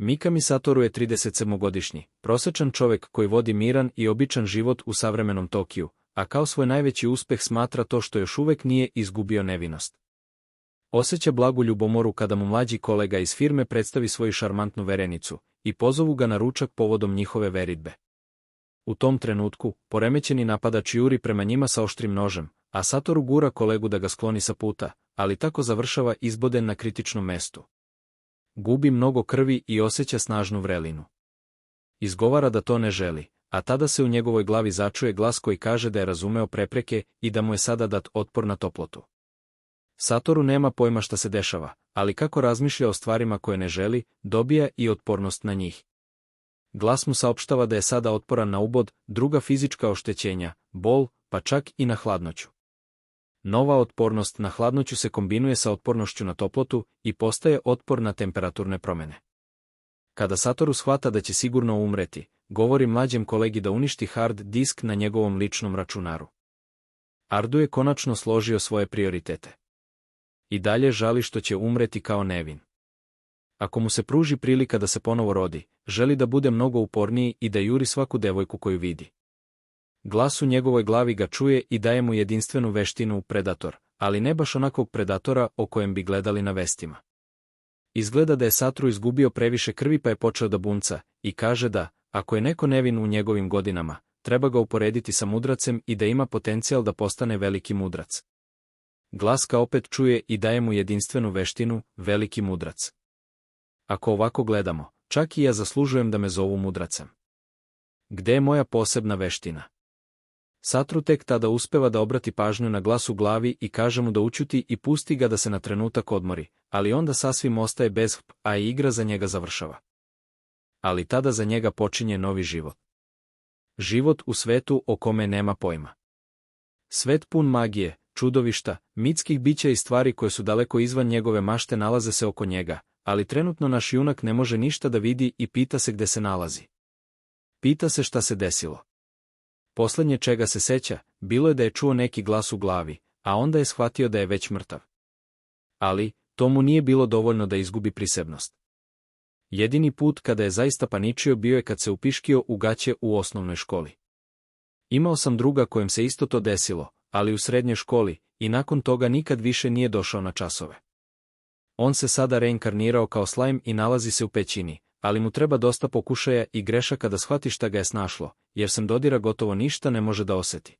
Mikami Satoru je 37-godišnji, prosječan čovjek koji vodi miran i običan život u savremenom Tokiju, a kao svoj najveći uspeh smatra to što još uvijek nije izgubio nevinost. Osjeća blagu ljubomoru kada mu mlađi kolega iz firme predstavi svoju šarmantnu verenicu i pozovu ga na ručak povodom njihove veritbe. U tom trenutku, poremećeni napadač juri prema njima sa oštrim nožem, a Satoru gura kolegu da ga skloni sa puta, ali tako završava izboden na kritičnom mestu. Gubi mnogo krvi i osjeća snažnu vrelinu. Izgovara da to ne želi, a tada se u njegovoj glavi začuje glas koji kaže da je razumeo prepreke i da mu je sada dat otpor na toplotu. Satoru nema pojma šta se dešava, ali kako razmišlja o stvarima koje ne želi, dobija i otpornost na njih. Glas mu saopštava da je sada otporan na ubod, druga fizička oštećenja, bol, pa čak i na hladnoću. Nova otpornost na hladnoću se kombinuje sa otpornošću na toplotu i postaje otpor na temperaturne promjene. Kada Satoru shvata da će sigurno umreti, govori mlađem kolegi da uništi hard disk na njegovom ličnom računaru. Ardu je konačno složio svoje prioritete. I dalje žali što će umreti kao nevin. Ako mu se pruži prilika da se ponovo rodi, želi da bude mnogo uporniji i da juri svaku devojku koju vidi. Glas u njegovoj glavi ga čuje i daje mu jedinstvenu veštinu Predator, ali ne baš onakvog predatora o kojem bi gledali na vestima. Izgleda da je Satoru izgubio previše krvi pa je počeo da bunca i kaže da, ako je neko nevin u njegovim godinama, treba ga uporediti sa mudracem i da ima potencijal da postane veliki mudrac. Glas ga opet čuje i daje mu jedinstvenu veštinu, veliki mudrac. Ako ovako gledamo, čak i ja zaslužujem da me zovu mudracem. Gde je moja posebna veština? Satoru tek tada uspeva da obrati pažnju na glas u glavi i kaže mu da ućuti i pusti ga da se na trenutak odmori, ali onda sasvim ostaje bez a i igra za njega završava. Ali tada za njega počinje novi život. Život u svetu o kome nema pojma. Svet pun magije, čudovišta, mitskih bića i stvari koje su daleko izvan njegove mašte nalaze se oko njega, ali trenutno naš junak ne može ništa da vidi i pita se gde se nalazi. Pita se šta se desilo. Posljednje čega se seća, bilo je da je čuo neki glas u glavi, a onda je shvatio da je već mrtav. Ali, to mu nije bilo dovoljno da izgubi prisebnost. Jedini put kada je zaista paničio bio je kad se upiškio u gaće u osnovnoj školi. Imao sam druga kojem se isto to desilo, ali u srednjoj školi, i nakon toga nikad više nije došao na časove. On se sada reinkarnirao kao slajm i nalazi se u pećini, ali mu treba dosta pokušaja i grešaka da shvati šta ga je snašlo, jer sem dodira gotovo ništa ne može da osjeti.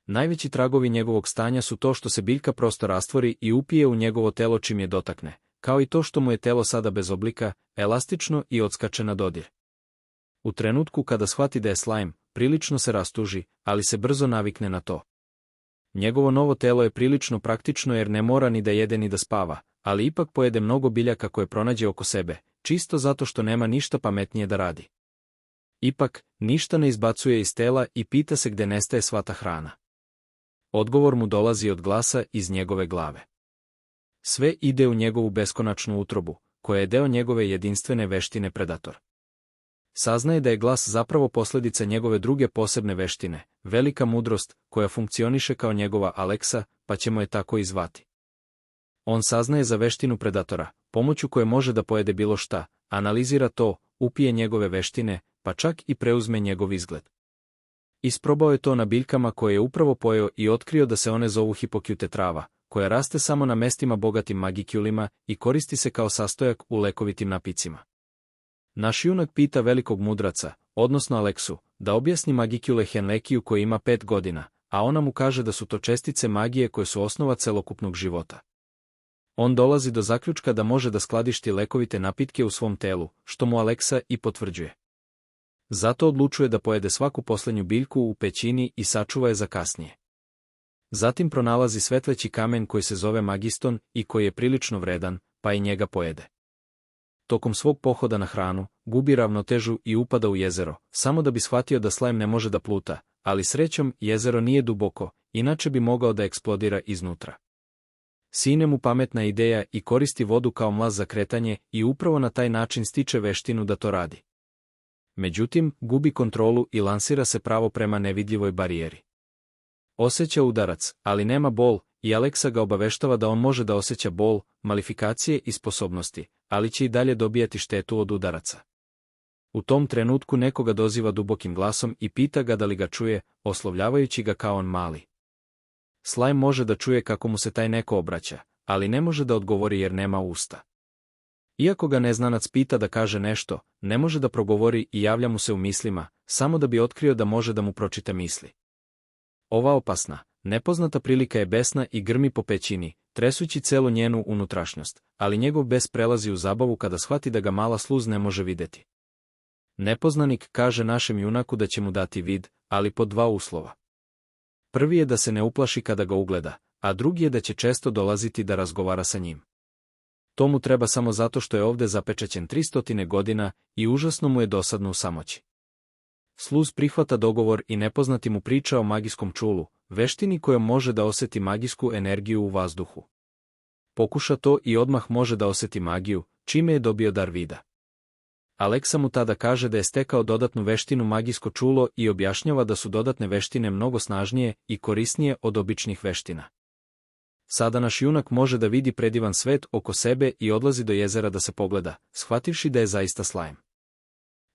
Najveći tragovi njegovog stanja su to što se biljka prosto rastvori i upije u njegovo telo čim je dotakne, kao i to što mu je telo sada bez oblika, elastično i odskače na dodir. U trenutku kada shvati da je slajm, prilično se rastuži, ali se brzo navikne na to. Njegovo novo telo je prilično praktično jer ne mora ni da jede ni da spava, ali ipak pojede mnogo biljaka koje pronađe oko sebe, čisto zato što nema ništa pametnije da radi. Ipak, ništa ne izbacuje iz tela i pita se gde nestaje sva ta hrana. Odgovor mu dolazi od glasa iz njegove glave. Sve ide u njegovu beskonačnu utrobu, koja je deo njegove jedinstvene veštine Predator. Saznaje da je glas zapravo posljedica njegove druge posebne veštine, velika mudrost, koja funkcioniše kao njegova Aleksa, pa ćemo je tako i zvati. On saznaje za veštinu Predatora, pomoću koje može da pojede bilo šta, analizira to, upije njegove veštine, pa čak i preuzme njegov izgled. Isprobao je to na biljkama koje je upravo pojeo i otkrio da se one zovu hipokjutetrava, koja raste samo na mestima bogatim magikulima i koristi se kao sastojak u lekovitim napicima. Naš junak pita velikog mudraca, odnosno Aleksu, da objasni magikule Henlekiju koji ima 5 godina, a ona mu kaže da su to čestice magije koje su osnova celokupnog života. On dolazi do zaključka da može da skladišti lekovite napitke u svom telu, što mu Aleksa i potvrđuje. Zato odlučuje da pojede svaku posljednju biljku u pećini i sačuva je za kasnije. Zatim pronalazi svetleći kamen koji se zove magiston i koji je prilično vredan, pa i njega pojede. Tokom svog pohoda na hranu, gubi ravnotežu i upada u jezero, samo da bi shvatio da slajm ne može da pluta, ali srećom jezero nije duboko, inače bi mogao da eksplodira iznutra. Sine mu pametna ideja i koristi vodu kao mlaz za kretanje i upravo na taj način stiče veštinu da to radi. Međutim, gubi kontrolu i lansira se pravo prema nevidljivoj barijeri. Osjeća udarac, ali nema bol, i Aleksa ga obaveštava da on može da osjeća bol, malifikacije i sposobnosti, ali će i dalje dobijati štetu od udaraca. U tom trenutku nekoga doziva dubokim glasom i pita ga da li ga čuje, oslovljavajući ga kao on mali. Slime može da čuje kako mu se taj neko obraća, ali ne može da odgovori jer nema usta. Iako ga neznanac pita da kaže nešto, ne može da progovori i javlja mu se u mislima, samo da bi otkrio da može da mu pročita misli. Ova opasna, nepoznata prilika je besna i grmi po pećini, tresući celu njenu unutrašnjost, ali njegov bes prelazi u zabavu kada shvati da ga mala sluz ne može videti. Nepoznanik kaže našem junaku da će mu dati vid, ali pod dva uslova. Prvi je da se ne uplaši kada ga ugleda, a drugi je da će često dolaziti da razgovara sa njim. To mu treba samo zato što je ovde zapečaćen 300 godina i užasno mu je dosadno u samoći. Sluz prihvata dogovor i nepoznati mu priča o magijskom čulu, veštini kojom može da oseti magijsku energiju u vazduhu. Pokuša to i odmah može da oseti magiju, čime je dobio dar vida. Aleksa mu tada kaže da je stekao dodatnu veštinu magijsko čulo i objašnjava da su dodatne veštine mnogo snažnije i korisnije od običnih veština. Sada naš junak može da vidi predivan svet oko sebe i odlazi do jezera da se pogleda, shvativši da je zaista slime.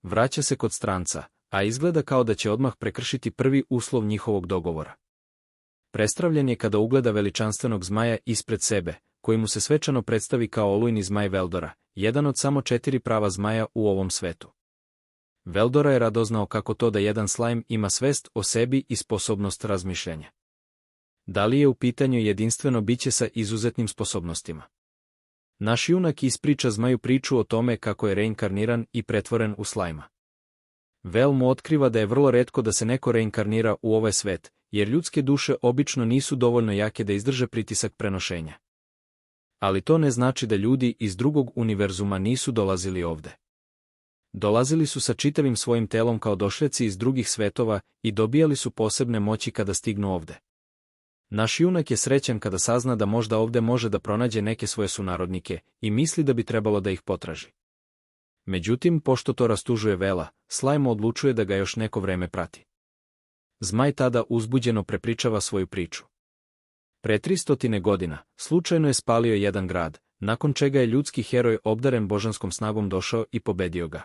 Vraća se kod stranca, a izgleda kao da će odmah prekršiti prvi uslov njihovog dogovora. Prestravljen je kada ugleda veličanstvenog zmaja ispred sebe, koji mu se svečano predstavi kao olujni zmaj Veldora, jedan od samo 4 prava zmaja u ovom svetu. Veldora je radoznao kako to da jedan slime ima svest o sebi i sposobnost razmišljanja. Da li je u pitanju jedinstveno biće sa izuzetnim sposobnostima? Naš junak ispriča zmaju priču o tome kako je reinkarniran i pretvoren u slajma. Vel mu otkriva da je vrlo retko da se neko reinkarnira u ovaj svet, jer ljudske duše obično nisu dovoljno jake da izdrže pritisak prenošenja. Ali to ne znači da ljudi iz drugog univerzuma nisu dolazili ovde. Dolazili su sa čitavim svojim telom kao došljeci iz drugih svetova i dobijali su posebne moći kada stignu ovde. Naš junak je srećan kada sazna da možda ovde može da pronađe neke svoje sunarodnike i misli da bi trebalo da ih potraži. Međutim, pošto to rastužuje Vela, Slime odlučuje da ga još neko vreme prati. Zmaj tada uzbuđeno prepričava svoju priču. Pre 300 godina, slučajno je spalio jedan grad, nakon čega je ljudski heroj obdaren božanskom snagom došao i pobedio ga.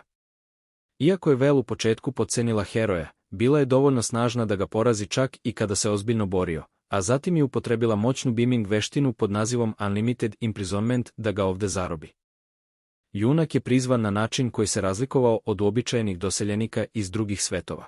Iako je Vel u početku podcenila heroja, bila je dovoljno snažna da ga porazi čak i kada se ozbiljno borio, a zatim je upotrebila moćnu beaming veštinu pod nazivom Unlimited Imprisonment da ga ovde zarobi. Junak je prizvan na način koji se razlikovao od uobičajenih doseljenika iz drugih svetova.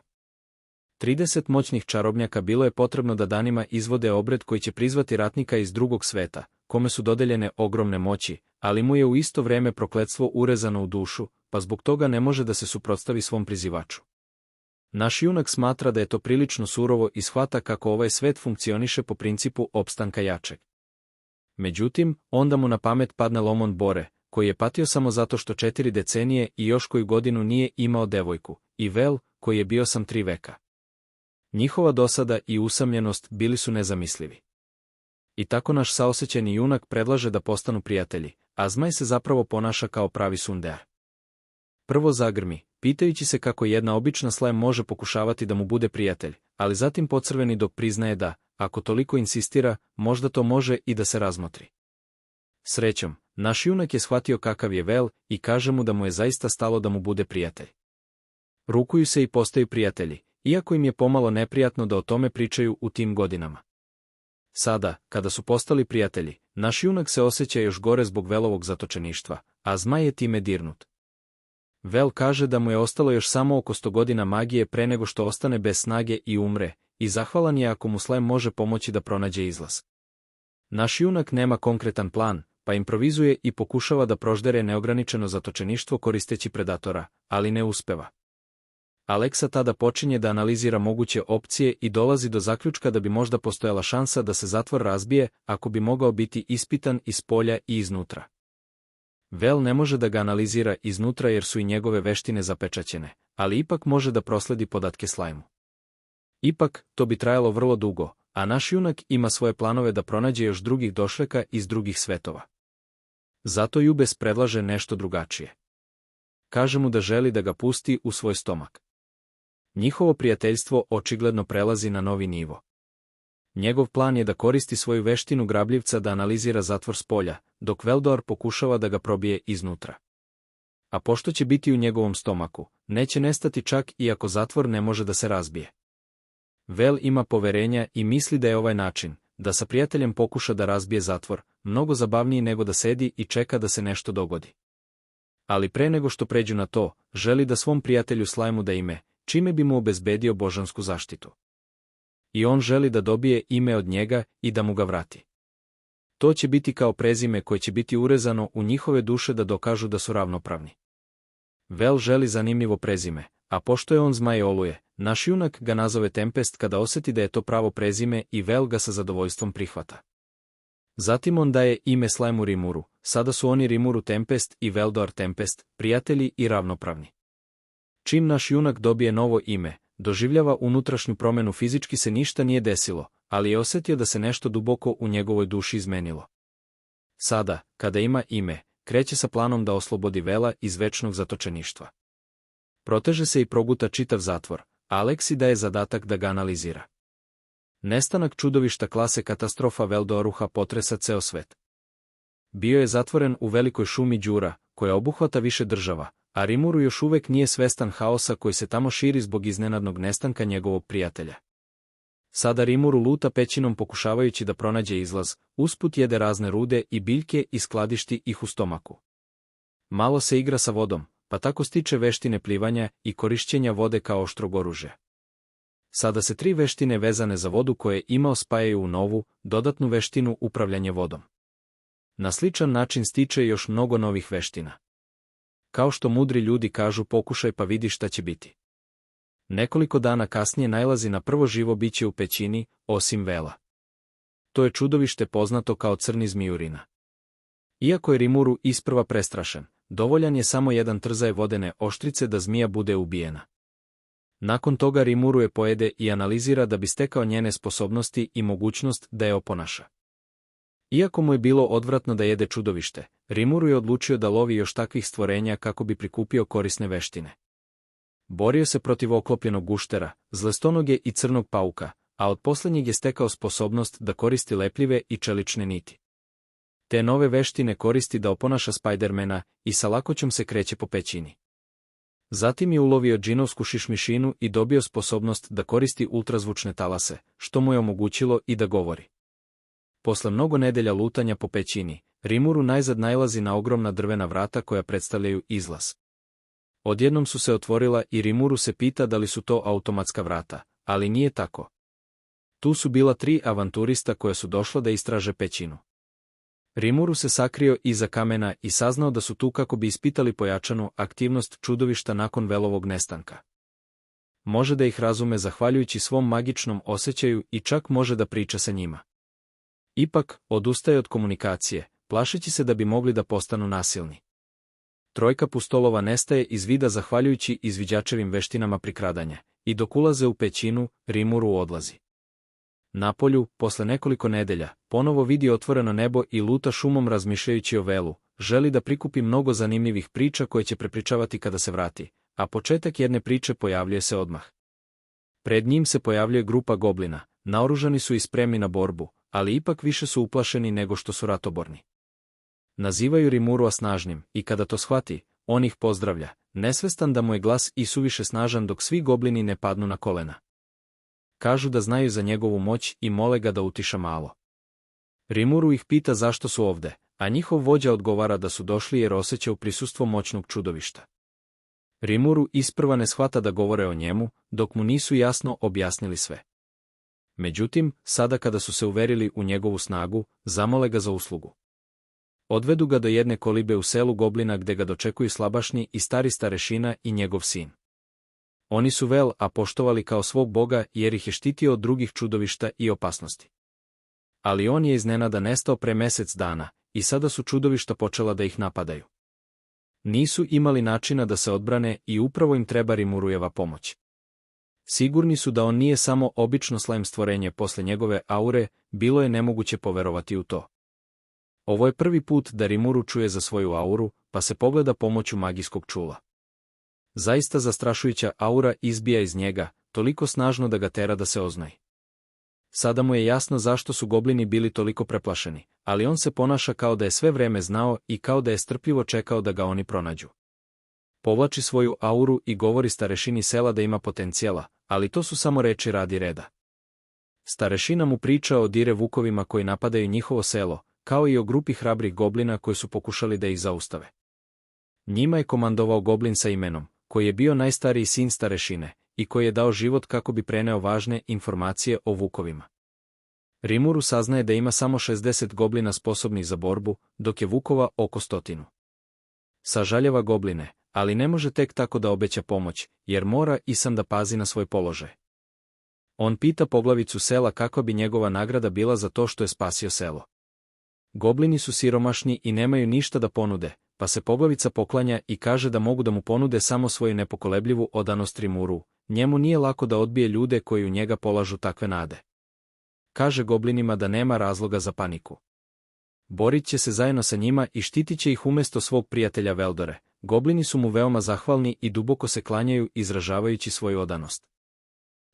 30 moćnih čarobnjaka bilo je potrebno da danima izvode obred koji će prizvati ratnika iz drugog sveta, kome su dodeljene ogromne moći, ali mu je u isto vreme prokletstvo urezano u dušu, pa zbog toga ne može da se suprotstavi svom prizivaču. Naš junak smatra da je to prilično surovo i shvata kako ovaj svet funkcioniše po principu opstanka jačeg. Međutim, onda mu na pamet padne Lomond Bore, koji je patio samo zato što 4 decenije i još koju godinu nije imao devojku, i Vel, koji je bio sam 3 veka. Njihova dosada i usamljenost bili su nezamislivi. I tako naš saosećajni junak predlaže da postanu prijatelji, a zmaj se zapravo ponaša kao pravi sundear. Prvo zagrmi, pitajući se kako jedna obična slime može pokušavati da mu bude prijatelj, ali zatim pocrveni dok priznaje da, ako toliko insistira, možda to može i da se razmotri. Srećom, naš junak je shvatio kakav je Vel i kaže mu da mu je zaista stalo da mu bude prijatelj. Rukuju se i postaju prijatelji, iako im je pomalo neprijatno da o tome pričaju u tim godinama. Sada, kada su postali prijatelji, naš junak se osjeća još gore zbog Velovog zatočeništva, a zmaj je time dirnut. Vel kaže da mu je ostalo još samo oko 100 godina magije pre nego što ostane bez snage i umre, i zahvalan je ako mu slime može pomoći da pronađe izlaz. Naš junak nema konkretan plan, pa improvizuje i pokušava da proždere neograničeno zatočeništvo koristeći predatora, ali ne uspeva. Aleksa tada počinje da analizira moguće opcije i dolazi do zaključka da bi možda postojala šansa da se zatvor razbije ako bi mogao biti ispitan iz polja i iznutra. Vel ne može da ga analizira iznutra jer su i njegove veštine zapečaćene, ali ipak može da prosledi podatke slajmu. Ipak, to bi trajalo vrlo dugo, a naš junak ima svoje planove da pronađe još drugih došljaka iz drugih svetova. Zato Jubes predlaže nešto drugačije. Kaže mu da želi da ga pusti u svoj stomak. Njihovo prijateljstvo očigledno prelazi na novi nivo. Njegov plan je da koristi svoju veštinu grabljivca da analizira zatvor s polja, dok Veldor pokušava da ga probije iznutra. A pošto će biti u njegovom stomaku, neće nestati čak i ako zatvor ne može da se razbije. Vel ima poverenja i misli da je ovaj način, da sa prijateljem pokuša da razbije zatvor, mnogo zabavniji nego da sedi i čeka da se nešto dogodi. Ali pre nego što pređu na to, želi da svom prijatelju Slimeu da ime, čime bi mu obezbedio božansku zaštitu. I on želi da dobije ime od njega i da mu ga vrati. To će biti kao prezime koje će biti urezano u njihove duše da dokažu da su ravnopravni. Vel želi zanimljivo prezime, a pošto je on zmaj oluje, naš junak ga nazove Tempest kada osjeti da je to pravo prezime i Vel ga sa zadovoljstvom prihvata. Zatim on daje ime Slimeu Rimuru, sada su oni Rimuru Tempest i Veldor Tempest, prijatelji i ravnopravni. Čim naš junak dobije novo ime, doživljava unutrašnju promenu, fizički se ništa nije desilo, ali je osjetio da se nešto duboko u njegovoj duši izmenilo. Sada, kada ima ime, kreće sa planom da oslobodi Vela iz večnog zatočeništva. Proteže se i proguta čitav zatvor, a Aleksi daje zadatak da ga analizira. Nestanak čudovišta klase katastrofa Veldoruha potresa ceo svet. Bio je zatvoren u velikoj šumi đura, koja obuhvata više država, a Rimuru još uvek nije svestan haosa koji se tamo širi zbog iznenadnog nestanka njegovog prijatelja. Sada Rimuru luta pećinom pokušavajući da pronađe izlaz, usput jede razne rude i biljke i skladišti ih u stomaku. Malo se igra sa vodom, pa tako stiče veštine plivanja i korišćenja vode kao oštrog oružja. Sada se 3 veštine vezane za vodu koje je imao spajaju u novu, dodatnu veštinu upravljanje vodom. Na sličan način stiče još mnogo novih veština. Kao što mudri ljudi kažu, pokušaj pa vidi šta će biti. Nekoliko dana kasnije nailazi na prvo živo biće u pećini, osim Vela. To je čudovište poznato kao crni zmijurina. Iako je Rimuru isprva prestrašen, dovoljan je samo jedan trzaj vodene oštrice da zmija bude ubijena. Nakon toga Rimuru je pojede i analizira da bi stekao njene sposobnosti i mogućnost da je oponaša. Iako mu je bilo odvratno da jede čudovište, Rimuru je odlučio da lovi još takvih stvorenja kako bi prikupio korisne veštine. Borio se protiv oklopljenog guštera, zlestonoge i crnog pauka, a od posljednjeg je stekao sposobnost da koristi lepljive i čelične niti. Te nove veštine koristi da oponaša Spidermana i sa lakoćom se kreće po pećini. Zatim je ulovio džinovsku šišmišinu i dobio sposobnost da koristi ultrazvučne talase, što mu je omogućilo i da govori. Posle mnogo nedelja lutanja po pećini, Rimuru najzad nailazi na ogromna drvena vrata koja predstavljaju izlaz. Odjednom su se otvorila i Rimuru se pita da li su to automatska vrata, ali nije tako. Tu su bila 3 avanturista koja su došla da istraže pećinu. Rimuru se sakrio iza kamena i saznao da su tu kako bi ispitali pojačanu aktivnost čudovišta nakon Velovog nestanka. Može da ih razume zahvaljujući svom magičnom osjećaju i čak može da priča sa njima. Ipak, odustaje od komunikacije, plašeći se da bi mogli da postanu nasilni. Trojka pustolova nestaje iz vida zahvaljujući izviđačevim veštinama prikradanja, i dok ulaze u pećinu, Rimuru odlazi. Napolju, posle nekoliko nedelja, ponovo vidi otvoreno nebo i luta šumom razmišljajući o Velu, želi da prikupi mnogo zanimljivih priča koje će prepričavati kada se vrati, a početak jedne priče pojavljuje se odmah. Pred njim se pojavljuje grupa goblina, naoružani su i spremni na borbu, ali ipak više su uplašeni nego što su ratoborni. Nazivaju Rimurua snažnim i kada to shvati, on ih pozdravlja, nesvestan da mu je glas i suviše snažan dok svi goblini ne padnu na kolena. Kažu da znaju za njegovu moć i mole ga da utiša malo. Rimuru ih pita zašto su ovde, a njihov vođa odgovara da su došli jer osjećaju prisustvo moćnog čudovišta. Rimuru isprva ne shvata da govore o njemu, dok mu nisu jasno objasnili sve. Međutim, sada kada su se uverili u njegovu snagu, zamole ga za uslugu. Odvedu ga do jedne kolibe u selu goblina gde ga dočekuju slabašni i stari starešina i njegov sin. Oni su Vel poštovali kao svog boga jer ih je štitio od drugih čudovišta i opasnosti. Ali on je iznenada nestao pre mesec dana i sada su čudovišta počela da ih napadaju. Nisu imali načina da se odbrane i upravo im treba Rimurujeva pomoć. Sigurni su da on nije samo obično slime stvorenje posle njegove aure, bilo je nemoguće poverovati u to. Ovo je prvi put da Rimuru čuje za svoju auru, pa se pogleda pomoću magijskog čula. Zaista zastrašujuća aura izbija iz njega, toliko snažno da ga tera da se oznoji. Sada mu je jasno zašto su goblini bili toliko preplašeni, ali on se ponaša kao da je sve vreme znao i kao da je strpljivo čekao da ga oni pronađu. Povlači svoju auru i govori starešini sela da ima potencijala, ali to su samo reči radi reda. Starešina mu priča o dire vukovima koji napadaju njihovo selo, kao i o grupi hrabrih goblina koji su pokušali da ih zaustave. Njima je komandovao goblin sa imenom, koji je bio najstariji sin starešine i koji je dao život kako bi preneo važne informacije o vukovima. Rimuru saznaje da ima samo 60 goblina sposobnih za borbu, dok je vukova oko 100. Sažaljava gobline, ali ne može tek tako da obeća pomoć, jer mora i sam da pazi na svoj položaj. On pita poglavicu sela kakva bi njegova nagrada bila za to što je spasio selo. Goblini su siromašni i nemaju ništa da ponude, pa se poglavica poklanja i kaže da mogu da mu ponude samo svoju nepokolebljivu odanost Rimuru. Njemu nije lako da odbije ljude koji u njega polažu takve nade. Kaže goblinima da nema razloga za paniku. Borit će se zajedno sa njima i štitit će ih umjesto svog prijatelja Veldore. Goblini su mu veoma zahvalni i duboko se klanjaju izražavajući svoju odanost.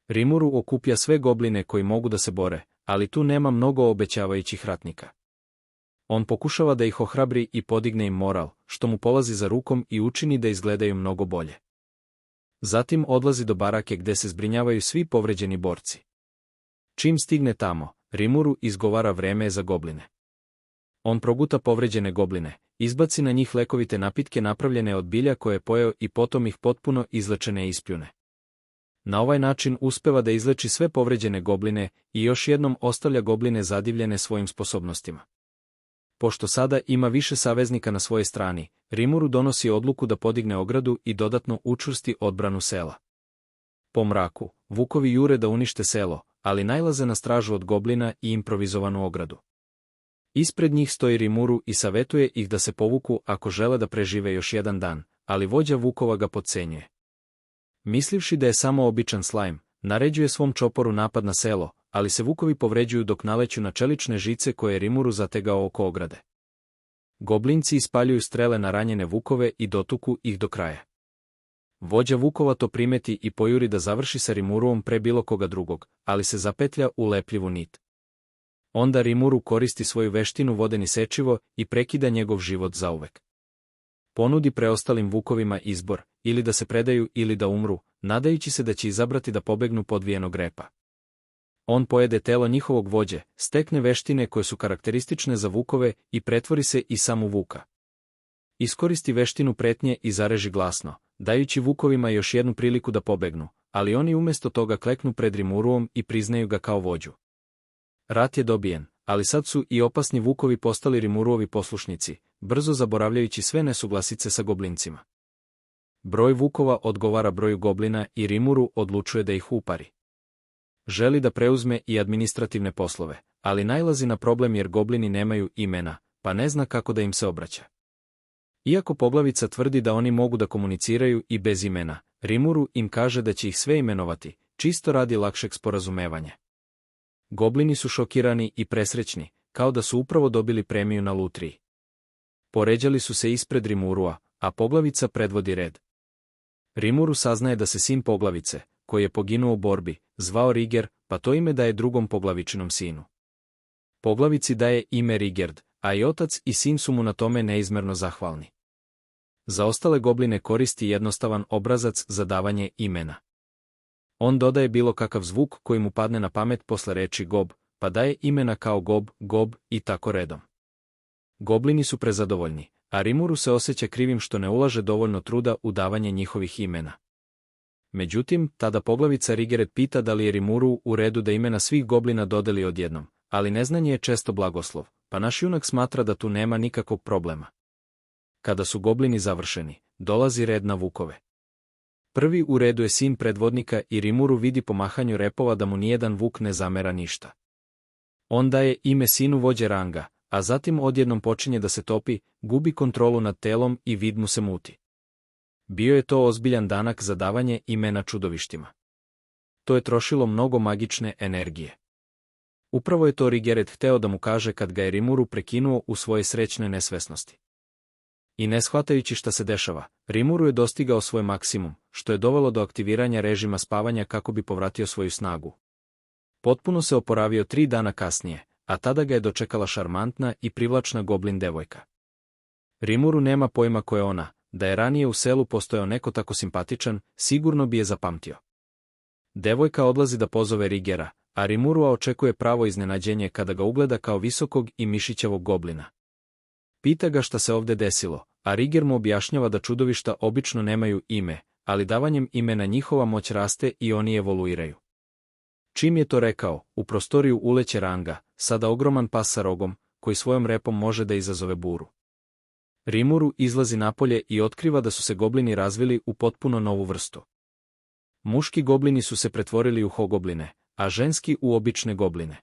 Rimuru okuplja sve gobline koji mogu da se bore, ali tu nema mnogo obećavajućih ratnika. On pokušava da ih ohrabri i podigne im moral, što mu polazi za rukom i učini da izgledaju mnogo bolje. Zatim odlazi do barake gde se zbrinjavaju svi povređeni borci. Čim stigne tamo, Rimuru izgovara vreme je za gobline. On proguta povređene gobline, izbaci na njih lekovite napitke napravljene od bilja koje je pojeo i potom ih potpuno izlečene ispljune. Na ovaj način uspeva da izleči sve povređene gobline i još jednom ostavlja gobline zadivljene svojim sposobnostima. Pošto sada ima više saveznika na svojoj strani, Rimuru donosi odluku da podigne ogradu i dodatno učvrsti odbranu sela. Po mraku, vukovi jure da unište selo, ali nailaze na stražu od goblina i improvizovanu ogradu. Ispred njih stoji Rimuru i savetuje ih da se povuku ako žele da prežive još jedan dan, ali vođa vukova ga potcenjuje. Mislivši da je samo običan slajm, naređuje svom čoporu napad na selo, ali se vukovi povređuju dok naleću na čelične žice koje je Rimuru zategao oko ograde. Goblinci ispaljuju strele na ranjene vukove i dotuku ih do kraja. Vođa vukova to primeti i pojuri da završi sa Rimuruom pre bilo koga drugog, ali se zapetlja u lepljivu nit. Onda Rimuru koristi svoju veštinu vodeni sečivo i prekida njegov život zauvek. Ponudi preostalim vukovima izbor, ili da se predaju ili da umru, nadajući se da će izabrati da pobegnu podvijenog repa. On pojede telo njihovog vođe, stekne veštine koje su karakteristične za vukove i pretvori se i sam u vuka. Iskoristi veštinu pretnje i zareži glasno, dajući vukovima još jednu priliku da pobegnu, ali oni umjesto toga kleknu pred Rimuruom i priznaju ga kao vođu. Rat je dobijen, ali sad su i opasni vukovi postali Rimuruovi poslušnici, brzo zaboravljajući sve nesuglasice sa goblincima. Broj vukova odgovara broju goblina i Rimuru odlučuje da ih upari. Želi da preuzme i administrativne poslove, ali nailazi na problem jer goblini nemaju imena, pa ne zna kako da im se obraća. Iako poglavica tvrdi da oni mogu da komuniciraju i bez imena, Rimuru im kaže da će ih sve imenovati, čisto radi lakšeg sporazumevanja. Goblini su šokirani i presrećni, kao da su upravo dobili premiju na lutriji. Poređali su se ispred Rimurua, a poglavica predvodi red. Rimuru saznaje da se sin poglavice, koji je poginuo u borbi, zvao Riger, pa to ime daje drugom poglavičinom sinu. Poglavici daje ime Rigerd, a i otac i sin su mu na tome neizmerno zahvalni. Za ostale gobline koristi jednostavan obrazac za davanje imena. On dodaje bilo kakav zvuk koji mu padne na pamet posle reči gob, pa daje imena kao gob, gob i tako redom. Goblini su prezadovoljni, a Rimuru se osjeća krivim što ne ulaže dovoljno truda u davanje njihovih imena. Međutim, tada poglavica Rigeret pita da li je Rimuru u redu da imena svih goblina dodeli odjednom, ali neznanje je često blagoslov, pa naš junak smatra da tu nema nikakvog problema. Kada su goblini završeni, dolazi red na vukove. Prvi u redu je sin predvodnika i Rimuru vidi po mahanju repova da mu nijedan vuk ne zamera ništa. On daje ime sinu vođe ranga, a zatim odjednom počinje da se topi, gubi kontrolu nad telom i vid mu se muti. Bio je to ozbiljan danak za davanje imena čudovištima. To je trošilo mnogo magične energije. Upravo je to Rigeret hteo da mu kaže kad ga je Rimuru prekinuo u svoje srećne nesvesnosti. I ne shvatajući šta se dešava, Rimuru je dostigao svoj maksimum, što je dovelo do aktiviranja režima spavanja kako bi povratio svoju snagu. Potpuno se oporavio 3 dana kasnije, a tada ga je dočekala šarmantna i privlačna goblin devojka. Rimuru nema pojma ko je ona, da je ranije u selu postojao neko tako simpatičan, sigurno bi je zapamtio. Devojka odlazi da pozove Rigera, a Rimurua očekuje pravo iznenađenje kada ga ugleda kao visokog i mišićavog goblina. Pita ga šta se ovde desilo, a Riger mu objašnjava da čudovišta obično nemaju ime, ali davanjem imena njihova moć raste i oni evoluiraju. Čim je to rekao, u prostoriju uleće Ranga, sada ogroman pas sa rogom, koji svojom repom može da izazove buru. Rimuru izlazi napolje i otkriva da su se goblini razvili u potpuno novu vrstu. Muški goblini su se pretvorili u hogobline, a ženski u obične gobline.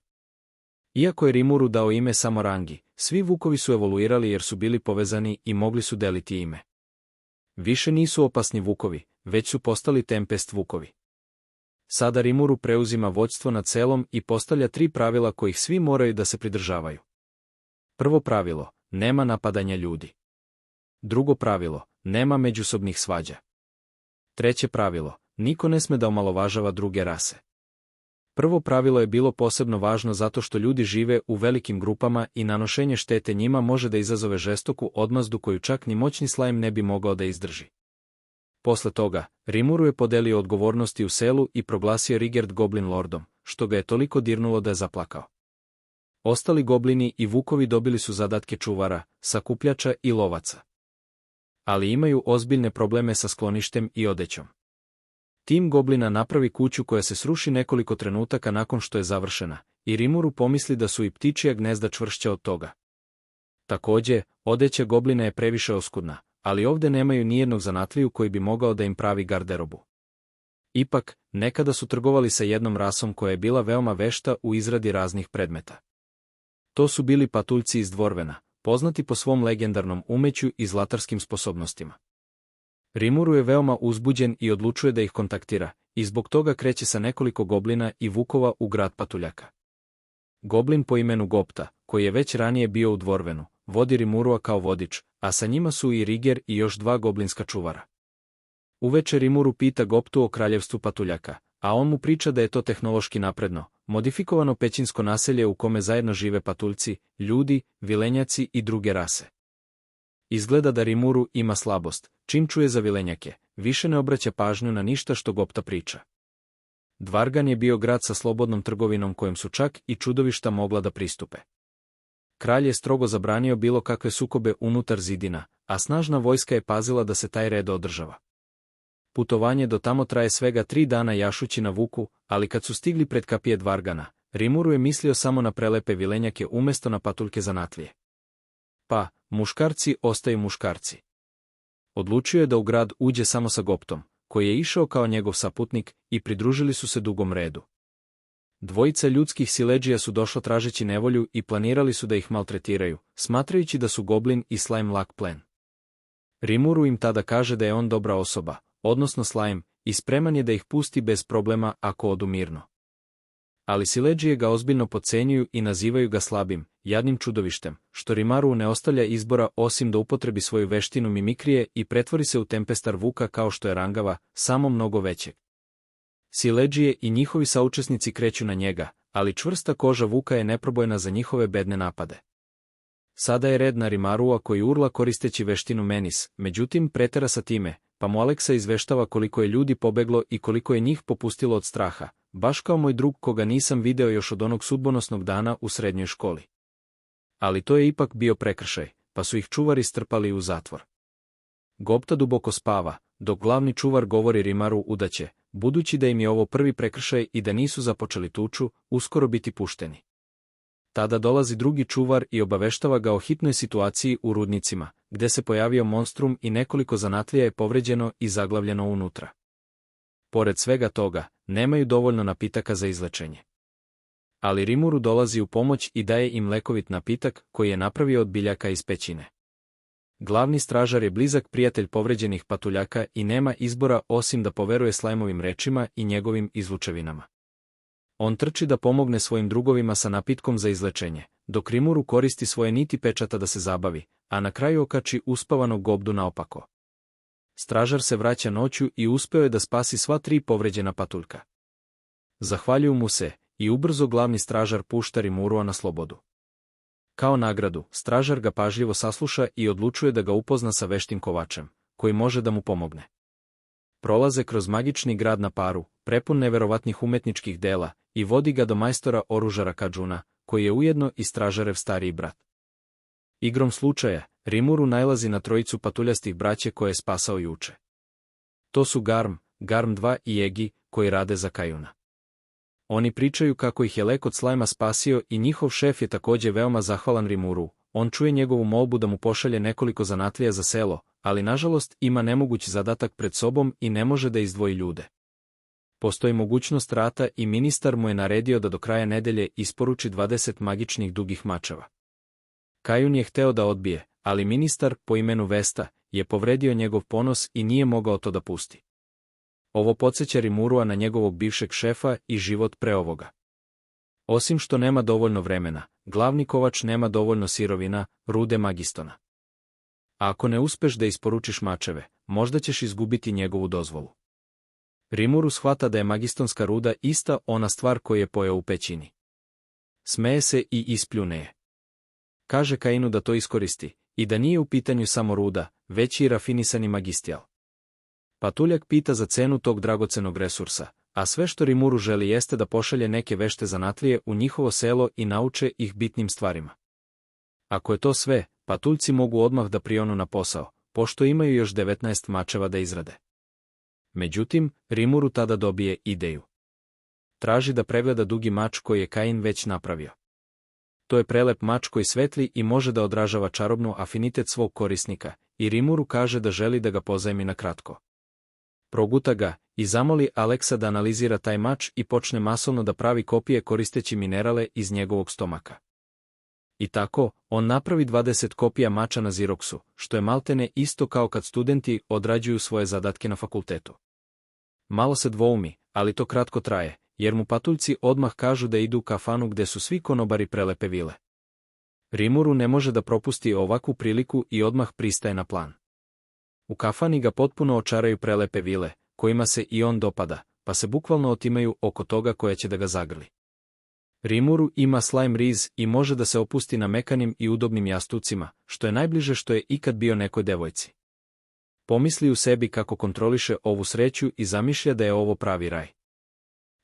Iako je Rimuru dao ime samo Rangi, svi vukovi su evoluirali jer su bili povezani i mogli su deliti ime. Više nisu opasni vukovi, već su postali tempest vukovi. Sada Rimuru preuzima vođstvo nad selom i postavlja 3 pravila kojih svi moraju da se pridržavaju. Prvo pravilo, nema napadanja ljudi. Drugo pravilo, nema međusobnih svađa. Treće pravilo, niko ne sme da omalovažava druge rase. Prvo pravilo je bilo posebno važno zato što ljudi žive u velikim grupama i nanošenje štete njima može da izazove žestoku odmazdu koju čak ni moćni slajm ne bi mogao da izdrži. Posle toga, Rimuru je podelio odgovornosti u selu i proglasio Rigerd Goblin Lordom, što ga je toliko dirnulo da je zaplakao. Ostali goblini i vukovi dobili su zadatke čuvara, sakupljača i lovaca. Ali imaju ozbiljne probleme sa skloništem i odećom. Tim goblina napravi kuću koja se sruši nekoliko trenutaka nakon što je završena, i Rimuru pomisli da su i ptičija gnezda čvršća od toga. Takođe, odeća goblina je previše oskudna, ali ovde nemaju nijednog zanatliju koji bi mogao da im pravi garderobu. Ipak, nekada su trgovali sa jednom rasom koja je bila veoma vešta u izradi raznih predmeta. To su bili patuljci iz Dvorvena, poznati po svom legendarnom umeću i zlatarskim sposobnostima. Rimuru je veoma uzbuđen i odlučuje da ih kontaktira, i zbog toga kreće sa nekoliko goblina i vukova u grad patuljaka. Goblin po imenu Gopta, koji je već ranije bio u Dvorvenu, vodi Rimurua kao vodič, a sa njima su i Riger i još 2 goblinska čuvara. Uveče Rimuru pita Goptu o kraljevstvu patuljaka, a on mu priča da je to tehnološki napredno, modifikovano pećinsko naselje u kome zajedno žive patuljci, ljudi, vilenjaci i druge rase. Izgleda da Rimuru ima slabost, čim čuje za vilenjake, više ne obraća pažnju na ništa što Gopta priča. Dvargan je bio grad sa slobodnom trgovinom kojem su čak i čudovišta mogla da pristupe. Kralj je strogo zabranio bilo kakve sukobe unutar zidina, a snažna vojska je pazila da se taj red održava. Putovanje do tamo traje svega 3 dana jašući na vuku, ali kad su stigli pred kapije Dvargana, Rimuru je mislio samo na prelepe vilenjake umesto na patuljke zanatlije. Pa, muškarci ostaju muškarci. Odlučio je da u grad uđe samo sa Goptom, koji je išao kao njegov saputnik, i pridružili su se dugom redu. Dvojica ljudskih siledžija su došla tražeći nevolju i planirali su da ih maltretiraju, smatrajući da su goblin i slajm lak plen. Rimuru im tada kaže da je on dobra osoba, odnosno slajm, i spreman je da ih pusti bez problema ako odu mirno. Ali siledžije ga ozbiljno podcenjuju i nazivaju ga slabim, jadnim čudovištem, što Rimaru ne ostavlja izbora osim da upotrebi svoju veštinu mimikrije i pretvori se u tempestar vuka kao što je Rangava, samo mnogo većeg. Siledžije i njihovi saučesnici kreću na njega, ali čvrsta koža vuka je neprobojna za njihove bedne napade. Sada je red na Rimarua koji urla koristeći veštinu Menis, međutim pretera sa time, pa mu Aleksa izveštava koliko je ljudi pobeglo i koliko je njih popustilo od straha, baš kao moj drug koga nisam video još od onog sudbonosnog dana u srednjoj školi. Ali to je ipak bio prekršaj, pa su ih čuvari strpali u zatvor. Gopta duboko spava, dok glavni čuvar govori Rimaru da će, budući da im je ovo prvi prekršaj i da nisu započeli tuču, uskoro biti pušteni. Tada dolazi drugi čuvar i obaveštava ga o hitnoj situaciji u rudnicima, gde se pojavio monstrum i nekoliko zanatlija je povređeno i zaglavljeno unutra. Pored svega toga, nemaju dovoljno napitaka za izlečenje. Ali Rimuru dolazi u pomoć i daje im lekovit napitak koji je napravio od biljaka iz pećine. Glavni stražar je blizak prijatelj povređenih patuljaka i nema izbora osim da poveruje slajmovim rečima i njegovim izlučevinama. On trči da pomogne svojim drugovima sa napitkom za izlečenje, dok Rimuru koristi svoje niti pečata da se zabavi, a na kraju okači uspavanog Gopdu naopako. Stražar se vraća noću i uspeo je da spasi sva 3 povređena patuljka. Zahvaljuju mu se, i ubrzo glavni stražar pušta Rimurua na slobodu. Kao nagradu, stražar ga pažljivo sasluša i odlučuje da ga upozna sa veštim kovačem, koji može da mu pomogne. Prolaze kroz magični grad na paru, prepun neverovatnih umetničkih dela, i vodi ga do majstora oružara Kadžuna, koji je ujedno i stražarev stariji brat. Igrom slučaja, Rimuru nailazi na trojicu patuljastih braće koje je spasao juče. To su Garm 2 i Egi, koji rade za Kajuna. Oni pričaju kako ih je lek od slajma spasio i njihov šef je također veoma zahvalan Rimuru. On čuje njegovu molbu da mu pošalje nekoliko zanatlija za selo, ali nažalost ima nemoguć zadatak pred sobom i ne može da izdvoji ljude. Postoji mogućnost rata i ministar mu je naredio da do kraja nedelje isporuči 20 magičnih dugih mačeva. Kajun je hteo da odbije, ali ministar, po imenu Vesta, je povredio njegov ponos i nije mogao to da pusti. Ovo podsjeća Rimurua na njegovog bivšeg šefa i život pre ovoga. Osim što nema dovoljno vremena, glavni kovač nema dovoljno sirovina, rude magistona. A ako ne uspeš da isporučiš mačeve, možda ćeš izgubiti njegovu dozvolu. Rimuru shvata da je magistonska ruda ista ona stvar koju je pojeo u pećini. Smeje se i ispljune je. Kaže Kainu da to iskoristi, i da nije u pitanju samo ruda, već i rafinisani magistijal. Patuljak pita za cenu tog dragocenog resursa, a sve što Rimuru želi jeste da pošalje neke vešte zanatlije u njihovo selo i nauče ih bitnim stvarima. Ako je to sve, patuljci mogu odmah da prionu na posao, pošto imaju još 19 mačeva da izrade. Međutim, Rimuru tada dobije ideju. Traži da pregleda dugi mač koji je Kain već napravio. To je prelep mač koji svetli i može da odražava čarobnu afinitet svog korisnika, i Rimuru kaže da želi da ga pozajmi na kratko. Proguta ga i zamoli Aleksa da analizira taj mač i počne masovno da pravi kopije koristeći minerale iz njegovog stomaka. I tako, on napravi 20 kopija mača na Ziroksu, što je maltene isto kao kad studenti odrađuju svoje zadatke na fakultetu. Malo se dvoumi, ali to kratko traje, jer mu patuljci odmah kažu da idu u kafanu gde su svi konobari prelepe vile. Rimuru ne može da propusti ovakvu priliku i odmah pristaje na plan. U kafani ga potpuno očaraju prelepe vile, kojima se i on dopada, pa se bukvalno otimaju oko toga koja će da ga zagrli. Rimuru ima slime riz i može da se opusti na mekanim i udobnim jastucima, što je najbliže što je ikad bio nekoj devojci. Pomisli u sebi kako kontroliše ovu sreću i zamišlja da je ovo pravi raj.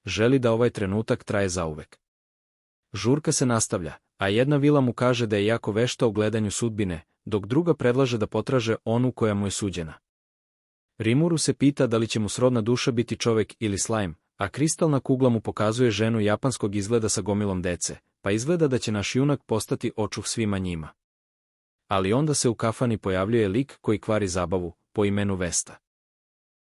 Želi da ovaj trenutak traje zauvek. Žurka se nastavlja, a jedna vila mu kaže da je jako vešta u gledanju sudbine, dok druga predlaže da potraže onu koja mu je suđena. Rimuru se pita da li će mu srodna duša biti čovek ili slajm, a kristalna kugla mu pokazuje ženu japanskog izgleda sa gomilom dece, pa izgleda da će naš junak postati očuh svima njima. Ali onda se u kafani pojavljuje lik koji kvari zabavu, po imenu Vesta.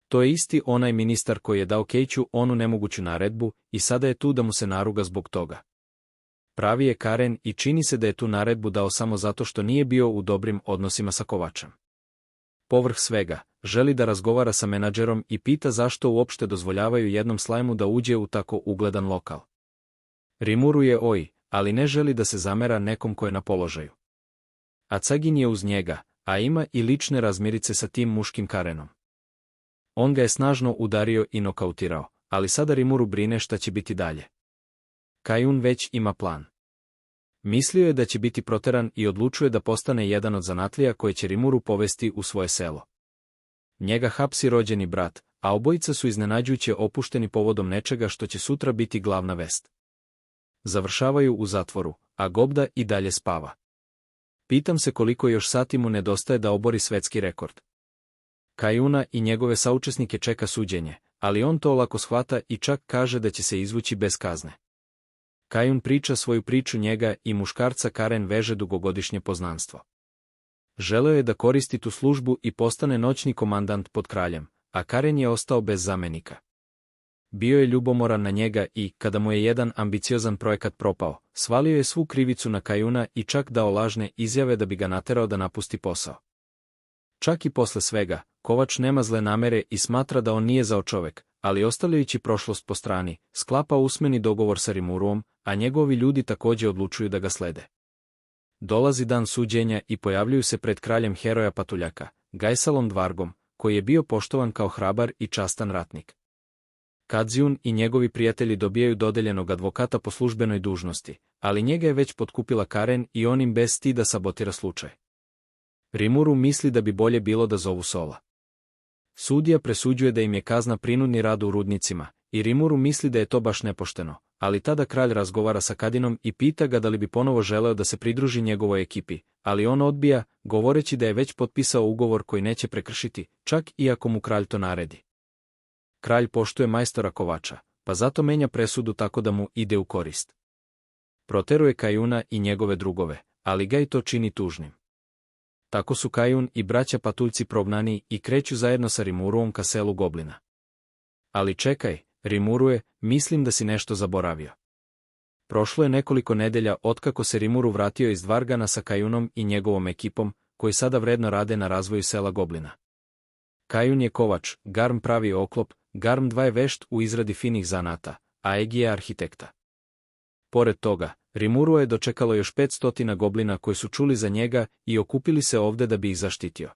To je isti onaj ministar koji je dao Keiću onu nemoguću naredbu i sada je tu da mu se naruga zbog toga. Pravi je Karen i čini se da je tu naredbu dao samo zato što nije bio u dobrim odnosima sa kovačem. Povrh svega, želi da razgovara sa menadžerom i pita zašto uopšte dozvoljavaju jednom slajmu da uđe u tako ugledan lokal. Rimuru je ali ne želi da se zamera nekom ko je na položaju. Acagin je uz njega, a ima i lične razmirice sa tim muškim Karenom. On ga je snažno udario i nokautirao, ali sada Rimuru brine šta će biti dalje. Kajun već ima plan. Mislio je da će biti proteran i odlučuje da postane jedan od zanatlija koje će Rimuru povesti u svoje selo. Njega hapsi rođeni brat, a obojica su iznenađujuće opušteni povodom nečega što će sutra biti glavna vest. Završavaju u zatvoru, a Gobda i dalje spava. Pitam se koliko još sati mu nedostaje da obori svetski rekord. Kajuna i njegove saučesnike čeka suđenje, ali on to lako shvata i čak kaže da će se izvući bez kazne. Kajun priča svoju priču njega i muškarca Karen veže dugogodišnje poznanstvo. Želeo je da koristi tu službu i postane noćni komandant pod kraljem, a Karen je ostao bez zamenika. Bio je ljubomoran na njega i, kada mu je jedan ambiciozan projekat propao, svalio je svu krivicu na Kajuna i čak dao lažne izjave da bi ga naterao da napusti posao. Čak i posle svega, kovač nema zle namere i smatra da on nije zao čovek, ali ostavljajući prošlost po strani, sklapa usmeni dogovor sa Rimuruom, a njegovi ljudi također odlučuju da ga slede. Dolazi dan suđenja i pojavljuju se pred kraljem heroja patuljaka, Gajsalom Dvargom, koji je bio poštovan kao hrabar i častan ratnik. Kadziun i njegovi prijatelji dobijaju dodeljenog advokata po službenoj dužnosti, ali njega je već potkupila Karen i on im bez stida sabotira slučaj. Rimuru misli da bi bolje bilo da zovu Sola. Sudija presuđuje da im je kazna prinudni rad u rudnicima, i Rimuru misli da je to baš nepošteno, ali tada kralj razgovara sa Kadinom i pita ga da li bi ponovo želeo da se pridruži njegovoj ekipi, ali on odbija, govoreći da je već potpisao ugovor koji neće prekršiti, čak i ako mu kralj to naredi. Kralj poštuje majstora kovača, pa zato menja presudu tako da mu ide u korist. Proteruje Kajuna i njegove drugove, ali ga i to čini tužnim. Tako su Kajun i braća patuljci prognani i kreću zajedno sa Rimuruom ka selu Goblina. Ali čekaj, Rimuruje, mislim da si nešto zaboravio. Prošlo je nekoliko nedelja otkako se Rimuru vratio iz Dvargana sa Kajunom i njegovom ekipom, koji sada vredno rade na razvoju sela Goblina. Kajun je kovač, Garm pravi oklop, Garm 2 je vešt u izradi finih zanata, a Egi je arhitekta. Pored toga, Rimuru je dočekalo još 500 goblina koji su čuli za njega i okupili se ovde da bi ih zaštitio.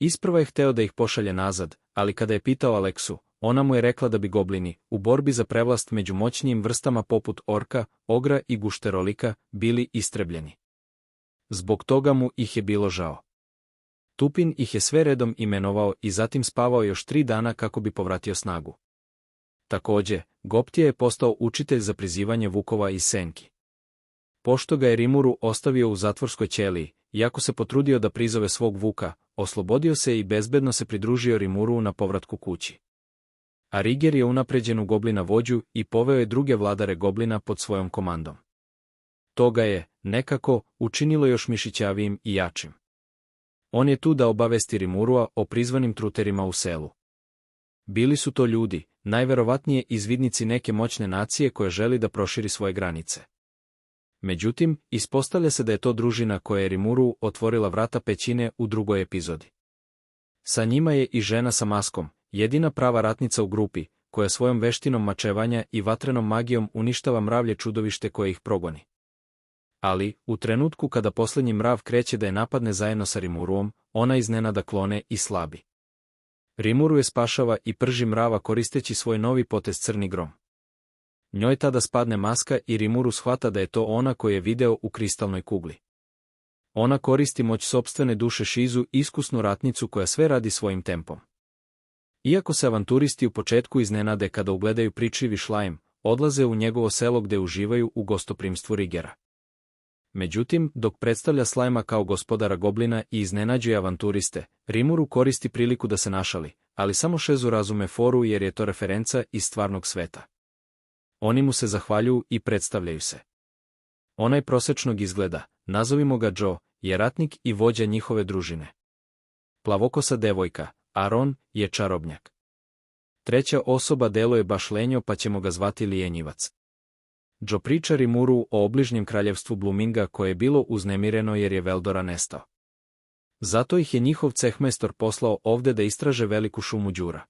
Isprva je hteo da ih pošalje nazad, ali kada je pitao Aleksu, ona mu je rekla da bi goblini, u borbi za prevlast među moćnijim vrstama poput orka, ogra i gušterolika, bili istrebljeni. Zbog toga mu ih je bilo žao. Tupin ih je sve redom imenovao i zatim spavao još 3 dana kako bi povratio snagu. Takođe, Goptija je postao učitelj za prizivanje vukova iz senki. Pošto ga je Rimuru ostavio u zatvorskoj ćeliji, iako se potrudio da prizove svog vuka, oslobodio se i bezbedno se pridružio Rimuru na povratku kući. A Riger je unapređen u goblina vođu i poveo je druge vladare goblina pod svojom komandom. Toga je, nekako, učinilo još mišićavijim i jačim. On je tu da obavesti Rimurua o prizvanim truterima u selu. Bili su to ljudi, najverovatnije izvidnici neke moćne nacije koja želi da proširi svoje granice. Međutim, ispostavlja se da je to družina koja je Rimuru otvorila vrata pećine u drugoj epizodi. Sa njima je i žena sa maskom, jedina prava ratnica u grupi, koja svojom veštinom mačevanja i vatrenom magijom uništava mravlje čudovište koje ih progoni. Ali, u trenutku kada posljednji mrav kreće da je napadne zajedno sa Rimuruom, ona iznenada klone i slabi. Rimuru je spašava i prži mrava koristeći svoj novi potez Crni grom. Njoj tada spadne maska i Rimuru shvata da je to ona koju je video u kristalnoj kugli. Ona koristi moć sopstvene duše Šizu, iskusnu ratnicu koja sve radi svojim tempom. Iako se avanturisti u početku iznenade kada ugledaju pričljivi šlajm, odlaze u njegovo selo gde uživaju u gostoprimstvu Rigera. Međutim, dok predstavlja Slajma kao gospodara goblina i iznenađuje avanturiste, Rimuru koristi priliku da se našali, ali samo Šezu razume foru jer je to referenca iz stvarnog sveta. Oni mu se zahvaljuju i predstavljaju se. Onaj prosečnog izgleda, nazovimo ga Joe, je ratnik i vođa njihove družine. Plavokosa devojka, Aron, je čarobnjak. Treća osoba deluje baš lenjo pa ćemo ga zvati lijenjivac. Joe priča Rimuru o obližnjem kraljevstvu Bluminga koje je bilo uznemireno jer je Veldora nestao. Zato ih je njihov cehmajstor poslao ovde da istraže veliku šumu đura.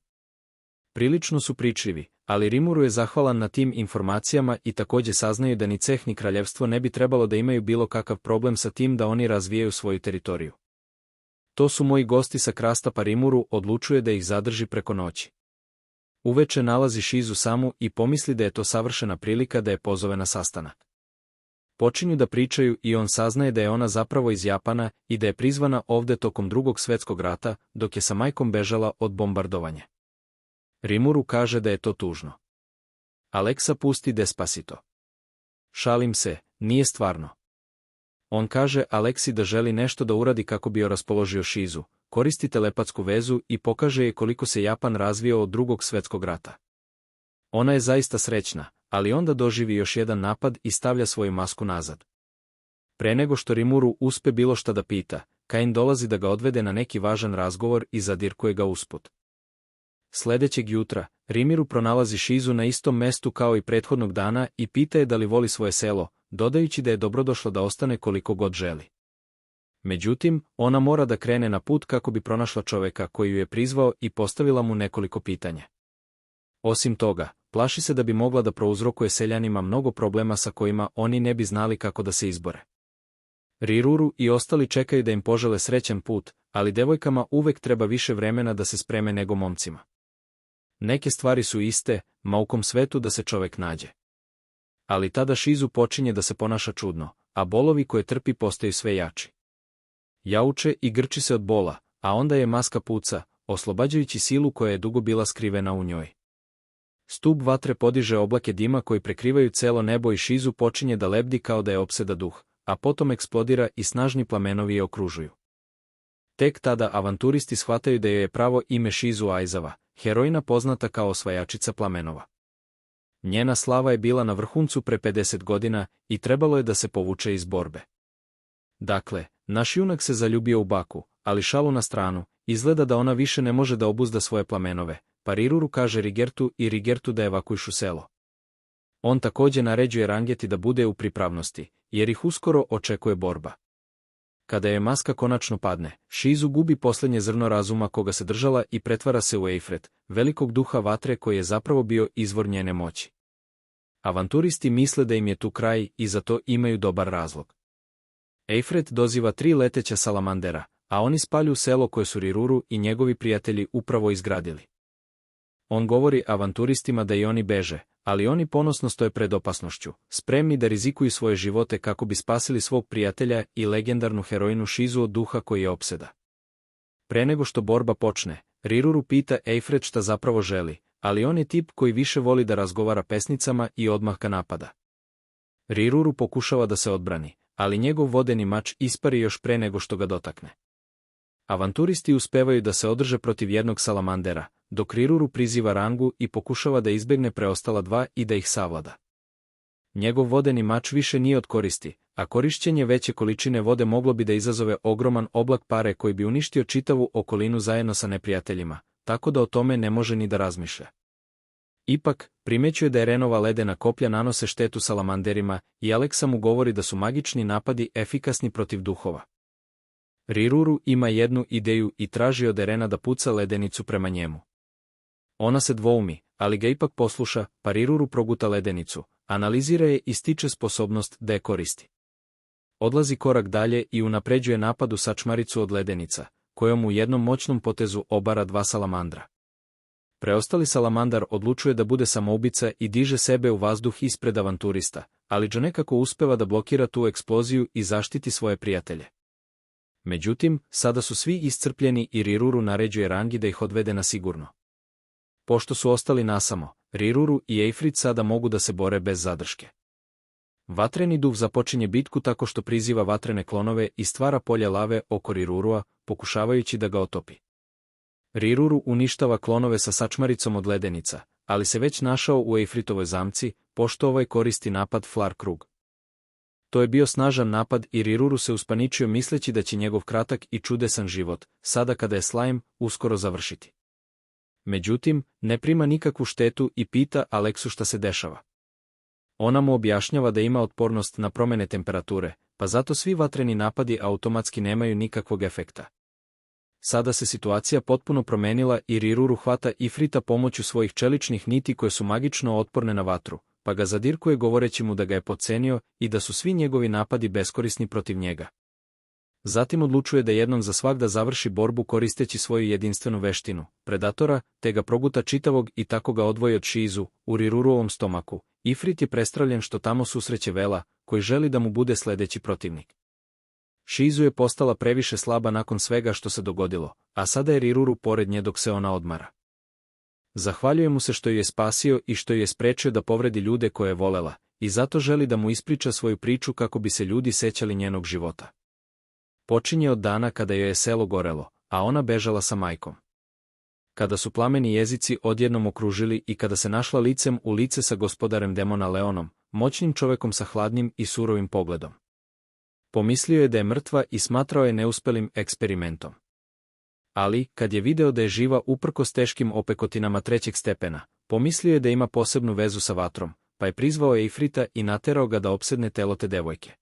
Prilično su pričljivi, ali Rimuru je zahvalan na tim informacijama i takođe saznaju da ni ceh ni kraljevstvo ne bi trebalo da imaju bilo kakav problem sa tim da oni razvijaju svoju teritoriju. To su moji gosti sa krasta pa Rimuru odlučuje da ih zadrži preko noći. Uveče nalazi Šizu samu i pomisli da je to savršena prilika da je pozove na sastanak. Počinju da pričaju i on saznaje da je ona zapravo iz Japana i da je prizvana ovde tokom Drugog svjetskog rata, dok je sa majkom bežala od bombardovanja. Rimuru kaže da je to tužno. Aleksa pusti Despacito. Šalim se, nije stvarno. On kaže Aleksi da želi nešto da uradi kako bi joj raspoložio Šizu, koristi telepatsku vezu i pokaže je koliko se Japan razvio od Drugog svjetskog rata. Ona je zaista srećna, ali onda doživi još jedan napad i stavlja svoju masku nazad. Pre nego što Rimuru uspe bilo šta da pita, Kain dolazi da ga odvede na neki važan razgovor i zadirkuje ga usput. Sledećeg jutra, Rimuru pronalazi Šizu na istom mestu kao i prethodnog dana i pita je da li voli svoje selo, dodajući da je dobrodošla da ostane koliko god želi. Međutim, ona mora da krene na put kako bi pronašla čoveka koji ju je prizvao i postavila mu nekoliko pitanja. Osim toga, plaši se da bi mogla da prouzrokuje seljanima mnogo problema sa kojima oni ne bi znali kako da se izbore. Riruru i ostali čekaju da im požele srećan put, ali devojkama uvek treba više vremena da se spreme nego momcima. Neke stvari su iste, ma u kom svetu da se čovek nađe. Ali tada Šizu počinje da se ponaša čudno, a bolovi koje trpi postaju sve jači. Jauče i grči se od bola, a onda je maska puca, oslobađajući silu koja je dugo bila skrivena u njoj. Stub vatre podiže oblake dima koji prekrivaju celo nebo i Šizu počinje da lebdi kao da je opseda duh, a potom eksplodira i snažni plamenovi je okružuju. Tek tada avanturisti shvataju da joj je pravo ime Šizu Aizawa, heroina poznata kao osvajačica plamenova. Njena slava je bila na vrhuncu pre 50 godina i trebalo je da se povuče iz borbe. Dakle, naš junak se zaljubio u baku, ali šalu na stranu, izgleda da ona više ne može da obuzda svoje plamenove, pa Riruru kaže Rigertu i Rigertu da evakuišu selo. On također naređuje Rangeti da bude u pripravnosti, jer ih uskoro očekuje borba. Kada je maska konačno padne, Šizu gubi posljednje zrno razuma koga se držala i pretvara se u Eifret, velikog duha vatre koji je zapravo bio izvor njene moći. Avanturisti misle da im je tu kraj i za to imaju dobar razlog. Eifret doziva 3 leteća salamandera, a oni spalju selo koje su Riruru i njegovi prijatelji upravo izgradili. On govori avanturistima da i oni beže, ali oni ponosno stoje pred opasnošću, spremni da rizikuju svoje živote kako bi spasili svog prijatelja i legendarnu heroinu Šizu od duha koji je opseda. Pre nego što borba počne, Riruru pita Eifret šta zapravo želi, ali on je tip koji više voli da razgovara pesnicama i odmah ga napada. Riruru pokušava da se odbrani, ali njegov vodeni mač ispari još pre nego što ga dotakne. Avanturisti uspevaju da se održe protiv jednog salamandera, dok Riruru priziva Rangu i pokušava da izbegne preostala 2 i da ih savlada. Njegov vodeni mač više nije od koristi, a korišćenje veće količine vode moglo bi da izazove ogroman oblak pare koji bi uništio čitavu okolinu zajedno sa neprijateljima, tako da o tome ne može ni da razmišlja. Ipak, primećuje da Erenova ledena koplja nanose štetu salamanderima i Aleksa mu govori da su magični napadi efikasni protiv duhova. Riruru ima jednu ideju i traži od Erena da puca ledenicu prema njemu. Ona se dvoumi, ali ga ipak posluša, pa Riruru proguta ledenicu, analizira je i stiče sposobnost da je koristi. Odlazi korak dalje i unapređuje napad u sačmaricu od ledenica, kojom u jednom moćnom potezu obara 2 salamandra. Preostali salamandar odlučuje da bude samoubica i diže sebe u vazduh ispred avanturista, ali Džo nekako uspeva da blokira tu eksploziju i zaštiti svoje prijatelje. Međutim, sada su svi iscrpljeni i Riruru naređuje Rangi da ih odvede na sigurno. Pošto su ostali nasamo, Riruru i Eifrit sada mogu da se bore bez zadrške. Vatreni duh započinje bitku tako što priziva vatrene klonove i stvara polje lave oko Rirurua, pokušavajući da ga otopi. Riruru uništava klonove sa sačmaricom od ledenica, ali se već našao u Eifritovoj zamci, pošto ovaj koristi napad Flar Krug. To je bio snažan napad i Riruru se uspaničio misleći da će njegov kratak i čudesan život, sada kada je Slime, uskoro završiti. Međutim, ne prima nikakvu štetu i pita Aleksu šta se dešava. Ona mu objašnjava da ima otpornost na promjene temperature, pa zato svi vatreni napadi automatski nemaju nikakvog efekta. Sada se situacija potpuno promenila i Riruru hvata Ifrita pomoću svojih čeličnih niti koje su magično otporne na vatru, pa ga zadirkuje govoreći mu da ga je podcenio i da su svi njegovi napadi beskorisni protiv njega. Zatim odlučuje da jednom za svagda završi borbu koristeći svoju jedinstvenu veštinu, predatora, te ga proguta čitavog i tako ga odvoji od Šizu, u Rirurovom stomaku. Ifrit je prestravljen što tamo susreće Vela, koji želi da mu bude sljedeći protivnik. Šizu je postala previše slaba nakon svega što se dogodilo, a sada je Riruru pored nje dok se ona odmara. Zahvaljuje mu se što ju je spasio i što ju je sprečio da povredi ljude koje je volela, i zato želi da mu ispriča svoju priču kako bi se ljudi sećali njenog života. Počinje od dana kada joj je selo gorelo, a ona bežala sa majkom. Kada su plameni jezici odjednom okružili i kada se našla licem u lice sa gospodarem demona Leonom, moćnim čovekom sa hladnim i surovim pogledom. Pomislio je da je mrtva i smatrao je neuspelim eksperimentom. Ali, kad je video da je živa uprkos teškim opekotinama 3. stepena, pomislio je da ima posebnu vezu sa vatrom, pa je prizvao Eifrita i naterao ga da opsedne telo te devojke.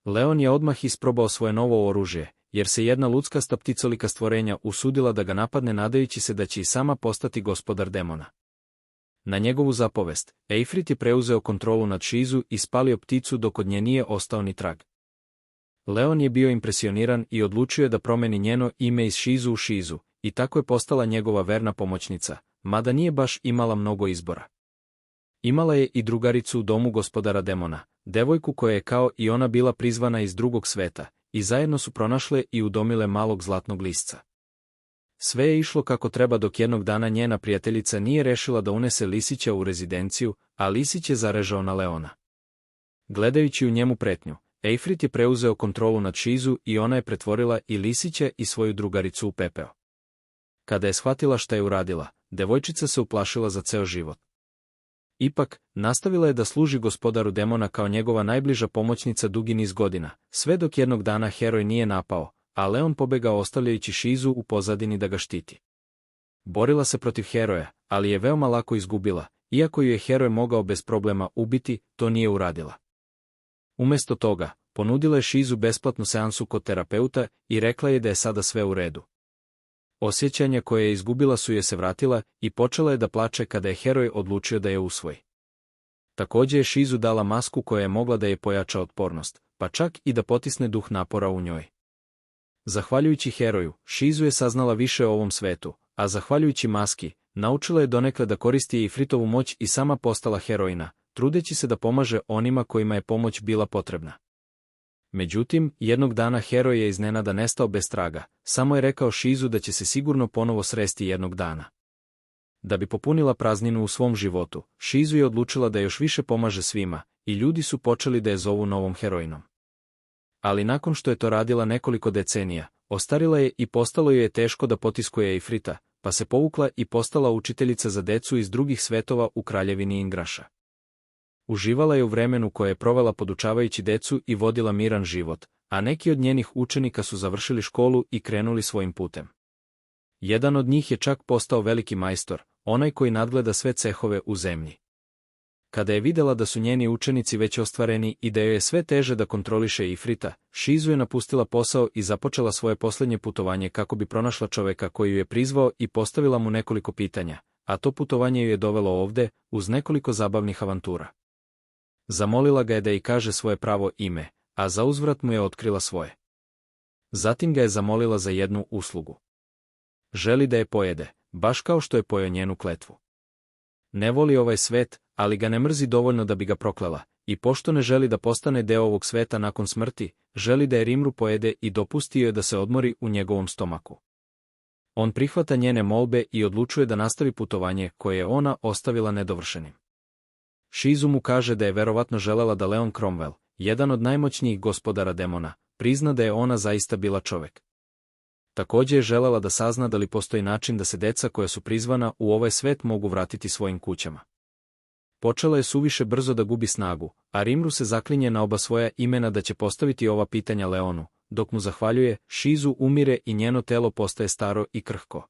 Leon je odmah isprobao svoje novo oružje, jer se jedna ludzkasta pticolika stvorenja usudila da ga napadne nadajući se da će i sama postati gospodar demona. Na njegovu zapovest, Eifrit je preuzeo kontrolu nad Šizu i spalio pticu dok od nje nije ostao ni trag. Leon je bio impresioniran i odlučio je da promeni njeno ime iz Šizu u Šizu, i tako je postala njegova verna pomoćnica, mada nije baš imala mnogo izbora. Imala je i drugaricu u domu gospodara demona, devojku koja je kao i ona bila prizvana iz drugog sveta, i zajedno su pronašle i udomile malog zlatnog lisca. Sve je išlo kako treba dok jednog dana njena prijateljica nije rešila da unese lisića u rezidenciju, a lisić je zarežao na Leona. Gledajući u njemu pretnju, Eifrit je preuzeo kontrolu nad Šizu i ona je pretvorila i lisića i svoju drugaricu u pepeo. Kada je shvatila šta je uradila, devojčica se uplašila za ceo život. Ipak, nastavila je da služi gospodaru demona kao njegova najbliža pomoćnica dugi niz godina, sve dok jednog dana heroj nije napao, a Leon pobegao ostavljajući Šizu u pozadini da ga štiti. Borila se protiv heroja, ali je veoma lako izgubila, iako ju je heroj mogao bez problema ubiti, to nije uradila. Umjesto toga, ponudila je Šizu besplatnu seansu kod terapeuta i rekla je da je sada sve u redu. Osjećanja koje je izgubila su je se vratila i počela je da plače kada je heroj odlučio da je usvoji. Također je Šizu dala masku koja je mogla da je pojača otpornost, pa čak i da potisne duh napora u njoj. Zahvaljujući heroju, Šizu je saznala više o ovom svetu, a zahvaljujući maski, naučila je donekle da koristi Eifritovu moć i sama postala heroina, trudeći se da pomaže onima kojima je pomoć bila potrebna. Međutim, jednog dana heroj je iznenada nestao bez traga, samo je rekao Šizu da će se sigurno ponovo sresti jednog dana. Da bi popunila prazninu u svom životu, Šizu je odlučila da još više pomaže svima, i ljudi su počeli da je zovu novom heroinom. Ali nakon što je to radila nekoliko decenija, ostarila je i postalo joj je teško da potiskuje Eifrita, pa se povukla i postala učiteljica za decu iz drugih svetova u kraljevini Ingraša. Uživala je u vremenu koje je provela podučavajući decu i vodila miran život, a neki od njenih učenika su završili školu i krenuli svojim putem. Jedan od njih je čak postao veliki majstor, onaj koji nadgleda sve cehove u zemlji. Kada je videla da su njeni učenici već ostvareni i da joj je sve teže da kontroliše Eifrita, Šizu je napustila posao i započela svoje posljednje putovanje kako bi pronašla čoveka koji ju je prizvao i postavila mu nekoliko pitanja, a to putovanje ju je dovelo ovde, uz nekoliko zabavnih avantura. Zamolila ga je da jej kaže svoje pravo ime, a za uzvrat mu je otkrila svoje. Zatim ga je zamolila za jednu uslugu. Želi da je pojede, baš kao što je pojeo njenu kletvu. Ne voli ovaj svet, ali ga ne mrzi dovoljno da bi ga proklela, i pošto ne želi da postane deo ovog sveta nakon smrti, želi da je Rimru pojede i dopusti joj da se odmori u njegovom stomaku. On prihvata njene molbe i odlučuje da nastavi putovanje koje je ona ostavila nedovršenim. Šizu mu kaže da je verovatno želela da Leon Cromwell, jedan od najmoćnijih gospodara demona, prizna da je ona zaista bila čovek. Također je želela da sazna da li postoji način da se deca koja su prizvana u ovaj svet mogu vratiti svojim kućama. Počela je suviše brzo da gubi snagu, a Rimru se zaklinje na oba svoja imena da će postaviti ova pitanja Leonu. Dok mu zahvaljuje, Šizu umire i njeno telo postaje staro i krhko.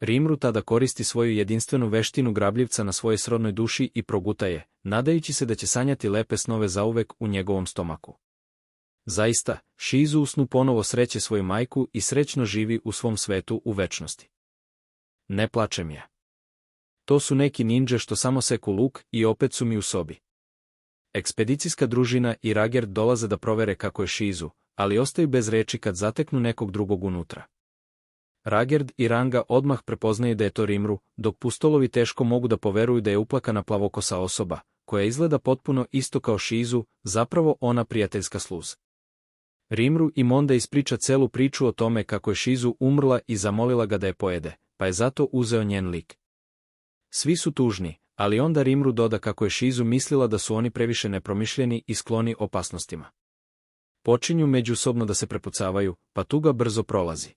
Rimru tada koristi svoju jedinstvenu veštinu grabljivca na svojoj srodnoj duši i proguta je, nadajući se da će sanjati lepe snove zauvek u njegovom stomaku. Zaista, Šizu u snu ponovo sreće svoju majku i srećno živi u svom svetu u večnosti. Ne plačem ja. To su neki ninđe što samo seku luk i opet su mi u sobi. Ekspedicijska družina i Ragerd dolaze da provere kako je Šizu, ali ostaju bez reči kad zateknu nekog drugog unutra. Ragerd i Ranga odmah prepoznaju da je to Rimru, dok pustolovi teško mogu da poveruju da je uplakana plavokosa osoba, koja izgleda potpuno isto kao Šizu, zapravo ona prijateljska sluz. Rimru im onda ispriča celu priču o tome kako je Šizu umrla i zamolila ga da je pojede, pa je zato uzeo njen lik. Svi su tužni, ali onda Rimru doda kako je Šizu mislila da su oni previše nepromišljeni i skloni opasnostima. Počinju međusobno da se prepucavaju, pa tuga brzo prolazi.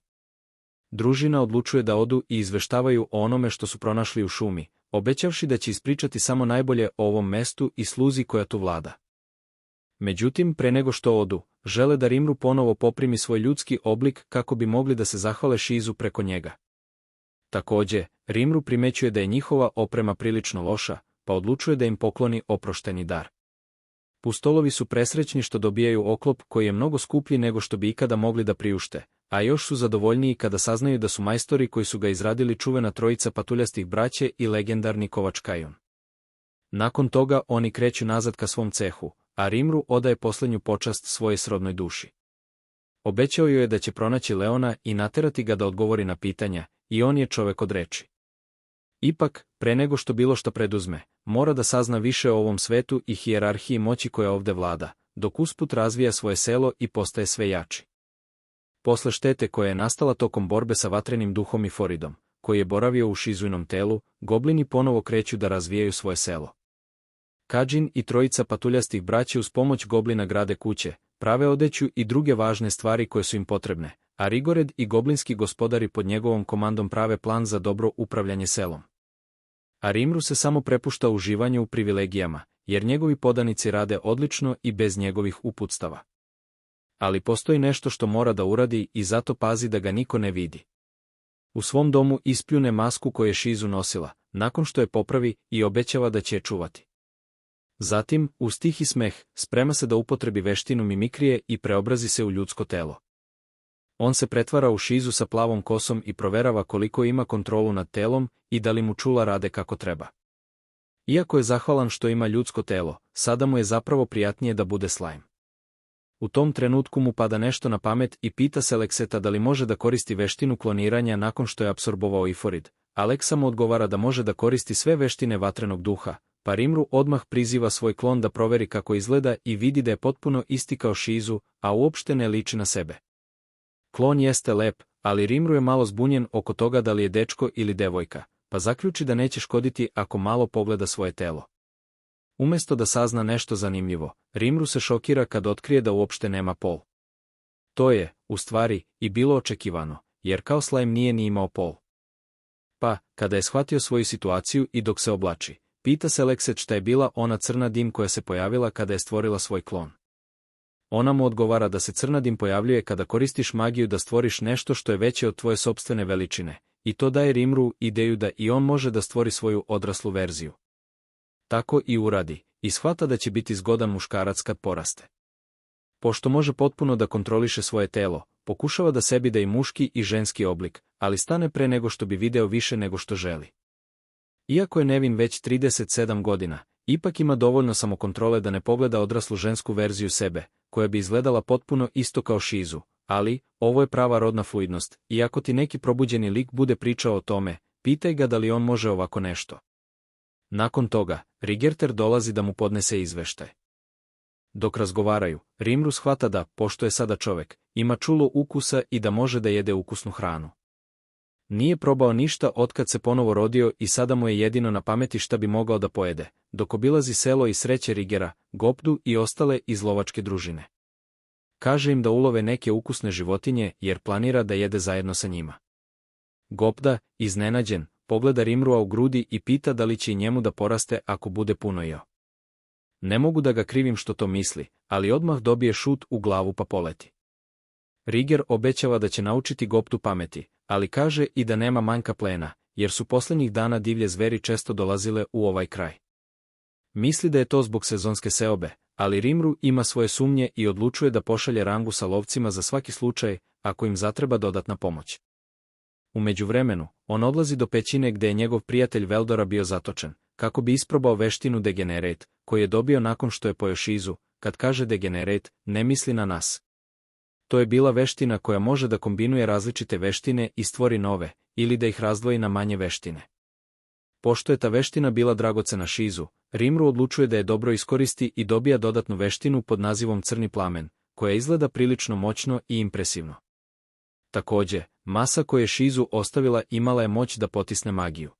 Družina odlučuje da odu i izveštavaju o onome što su pronašli u šumi, obećavši da će ispričati samo najbolje o ovom mestu i sluzi koja tu vlada. Međutim, pre nego što odu, žele da Rimru ponovo poprimi svoj ljudski oblik kako bi mogli da se zahvale Šizu preko njega. Također, Rimru primećuje da je njihova oprema prilično loša, pa odlučuje da im pokloni oprošteni dar. Pustolovi su presrećni što dobijaju oklop koji je mnogo skuplji nego što bi ikada mogli da priušte, a još su zadovoljniji kada saznaju da su majstori koji su ga izradili čuvena trojica patuljastih braće i legendarni kovač Kajun. Nakon toga oni kreću nazad ka svom cehu, a Rimru odaje posljednju počast svoje srodnoj duši. Obećao joj je da će pronaći Leona i naterati ga da odgovori na pitanja, i on je čovek od reči. Ipak, pre nego što bilo što preduzme, mora da sazna više o ovom svetu i hijerarhiji moći koja ovde vlada, dok usput razvija svoje selo i postaje sve jači. Posle štete koja je nastala tokom borbe sa vatrenim duhom i Foridom, koji je boravio u Šizuinom telu, goblini ponovo kreću da razvijaju svoje selo. Kadžin i trojica patuljastih braća uz pomoć goblina grade kuće, prave odeću i druge važne stvari koje su im potrebne, a Rigored i goblinski gospodari pod njegovom komandom prave plan za dobro upravljanje selom. A Rimru se samo prepušta uživanju u privilegijama, jer njegovi podanici rade odlično i bez njegovih uputstava. Ali postoji nešto što mora da uradi i zato pazi da ga niko ne vidi. U svom domu ispljune masku koju je Šizu nosila, nakon što je popravi i obećava da će je čuvati. Zatim, uz tihi smeh, sprema se da upotrebi veštinu mimikrije i preobrazi se u ljudsko telo. On se pretvara u Šizu sa plavom kosom i proverava koliko ima kontrolu nad telom i da li mu čula rade kako treba. Iako je zahvalan što ima ljudsko telo, sada mu je zapravo prijatnije da bude slajm. U tom trenutku mu pada nešto na pamet i pita se Alekseta da li može da koristi veštinu kloniranja nakon što je apsorbovao Iforid. Aleksa mu odgovara da može da koristi sve veštine vatrenog duha, pa Rimru odmah priziva svoj klon da proveri kako izgleda i vidi da je potpuno isti kao Šizu, a uopšte ne liči na sebe. Klon jeste lep, ali Rimru je malo zbunjen oko toga da li je dečko ili devojka, pa zaključi da neće škoditi ako malo pogleda svoje telo. Umesto da sazna nešto zanimljivo, Rimru se šokira kad otkrije da uopšte nema pol. To je, u stvari, i bilo očekivano, jer kao slajm nije ni imao pol. Pa, kada je shvatio svoju situaciju i dok se oblači, pita se Alekset šta je bila ona crna dim koja se pojavila kada je stvorila svoj klon. Ona mu odgovara da se crna dim pojavljuje kada koristiš magiju da stvoriš nešto što je veće od tvoje sopstvene veličine, i to daje Rimru ideju da i on može da stvori svoju odraslu verziju. Tako i uradi, i shvata da će biti zgodan muškarac kad poraste. Pošto može potpuno da kontroliše svoje telo, pokušava da sebi da i muški i ženski oblik, ali stane pre nego što bi video više nego što želi. Iako je nevin već 37 godina, ipak ima dovoljno samokontrole da ne pogleda odraslu žensku verziju sebe, koja bi izgledala potpuno isto kao Šizu, ali, ovo je prava rodna fluidnost, i ako ti neki probuđeni lik bude pričao o tome, pitaj ga da li on može ovako nešto. Nakon toga, Rigerter dolazi da mu podnese izveštaj. Dok razgovaraju, Rimru shvata da, pošto je sada čovek, ima čulo ukusa i da može da jede ukusnu hranu. Nije probao ništa otkad se ponovo rodio i sada mu je jedino na pameti šta bi mogao da pojede, dok obilazi selo i sreće Rigera, Gopdu i ostale iz lovačke družine. Kaže im da ulove neke ukusne životinje jer planira da jede zajedno sa njima. Gopda, iznenađen, pogleda Rimrua u grudi i pita da li će i njemu da poraste ako bude puno jeo. Ne mogu da ga krivim što to misli, ali odmah dobije šut u glavu pa poleti. Riger obećava da će naučiti Gopdu pameti, ali kaže i da nema manjka plena, jer su posljednjih dana divlje zveri često dolazile u ovaj kraj. Misli da je to zbog sezonske seobe, ali Rimru ima svoje sumnje i odlučuje da pošalje Rangu sa lovcima za svaki slučaj, ako im zatreba dodatna pomoć. U međuvremenu, on odlazi do pećine gde je njegov prijatelj Veldora bio zatočen, kako bi isprobao veštinu Degenerate, koju je dobio nakon što je pojeo Šizu. Kad kaže Degenerate, ne misli na nas. To je bila veština koja može da kombinuje različite veštine i stvori nove, ili da ih razdvoji na manje veštine. Pošto je ta veština bila dragocena Šizu, Rimru odlučuje da je dobro iskoristi i dobija dodatnu veštinu pod nazivom Crni plamen, koja izgleda prilično moćno i impresivno. Takođe, masa koju je Šizu ostavila imala je moć da potisne magiju.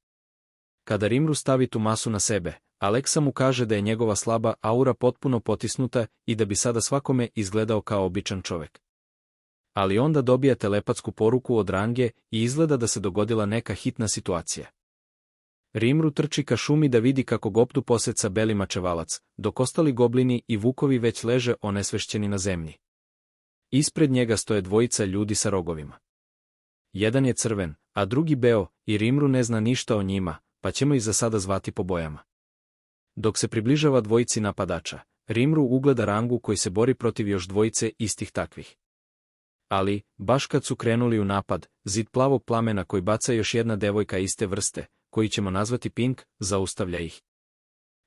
Kada Rimru stavi tu masu na sebe, Aleksa mu kaže da je njegova slaba aura potpuno potisnuta i da bi sada svakome izgledao kao običan čovek. Ali onda dobija telepatsku poruku od Range i izgleda da se dogodila neka hitna situacija. Rimru trči ka šumi da vidi kako Gopdu poseca beli mačevalac, dok ostali goblini i vukovi već leže onesvešćeni na zemlji. Ispred njega stoje dvojica ljudi sa rogovima. Jedan je crven, a drugi beo, i Rimru ne zna ništa o njima, pa ćemo ih za sada zvati po bojama. Dok se približava dvojici napadača, Rimru ugleda Rangu koji se bori protiv još dvojice istih takvih. Ali, baš kad su krenuli u napad, zid plavog plamena koji baca još jedna devojka iste vrste, koji ćemo nazvati Pink, zaustavlja ih.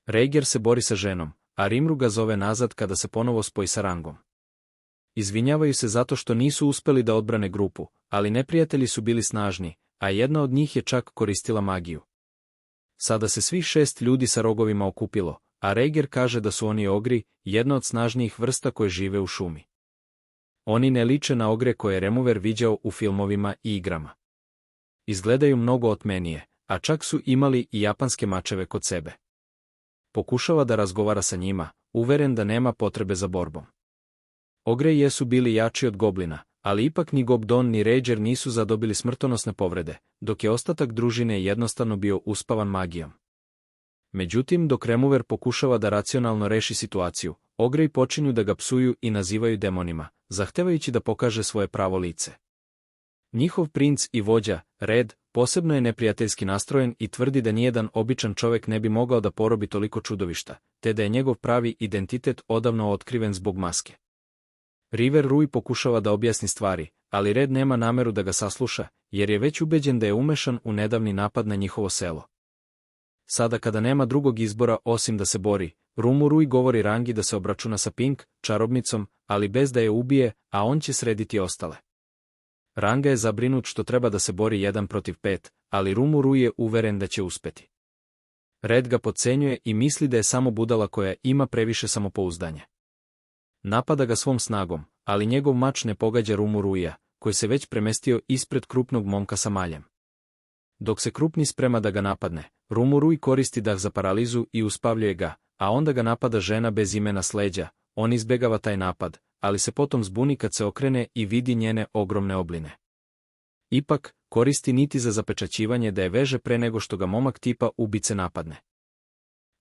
Reiger se bori sa ženom, a Rimru ga zove nazad kada se ponovo spoji sa Rangom. Izvinjavaju se zato što nisu uspeli da odbrane grupu, ali neprijatelji su bili snažni, a jedna od njih je čak koristila magiju. Sada se svih 6 ljudi sa rogovima okupilo, a Rhaegar kaže da su oni ogri, jedna od snažnijih vrsta koje žive u šumi. Oni ne liče na ogre koje je Remover viđao u filmovima i igrama. Izgledaju mnogo otmenije, a čak su imali i japanske mačeve kod sebe. Pokušava da razgovara sa njima, uveren da nema potrebe za borbom. Ogre jesu bili jači od goblina, ali ipak ni Gobdon ni Rhaegar nisu zadobili smrtonosne povrede, dok je ostatak družine jednostavno bio uspavan magijom. Međutim, dok Remover pokušava da racionalno reši situaciju, ogri počinju da ga psuju i nazivaju demonima, zahtevajući da pokaže svoje pravo lice. Njihov princ i vođa, Red, posebno je neprijateljski nastrojen i tvrdi da nijedan običan čovjek ne bi mogao da porobi toliko čudovišta, te da je njegov pravi identitet odavno otkriven zbog maske. River Rui pokušava da objasni stvari, ali Red nema nameru da ga sasluša, jer je već ubeđen da je umešan u nedavni napad na njihovo selo. Sada kada nema drugog izbora osim da se bori, Rumu Rui govori Rangi da se obračuna sa Pink, čarobnicom, ali bez da je ubije, a on će srediti ostale. Ranga je zabrinut što treba da se bori 1 protiv 5, ali Rumu Rui je uveren da će uspeti. Red ga podcenjuje i misli da je samo budala koja ima previše samopouzdanja. Napada ga svom snagom, ali njegov mač ne pogađa Rumu Ruija, koji se već premestio ispred krupnog momka sa maljem. Dok se krupni sprema da ga napadne, Rumu Rui koristi dah za paralizu i uspavljuje ga, a onda ga napada žena bez imena s leđa. On izbjegava taj napad, ali se potom zbuni kad se okrene i vidi njene ogromne obline. Ipak, koristi niti za zapečaćivanje da je veže pre nego što ga momak tipa ubice napadne.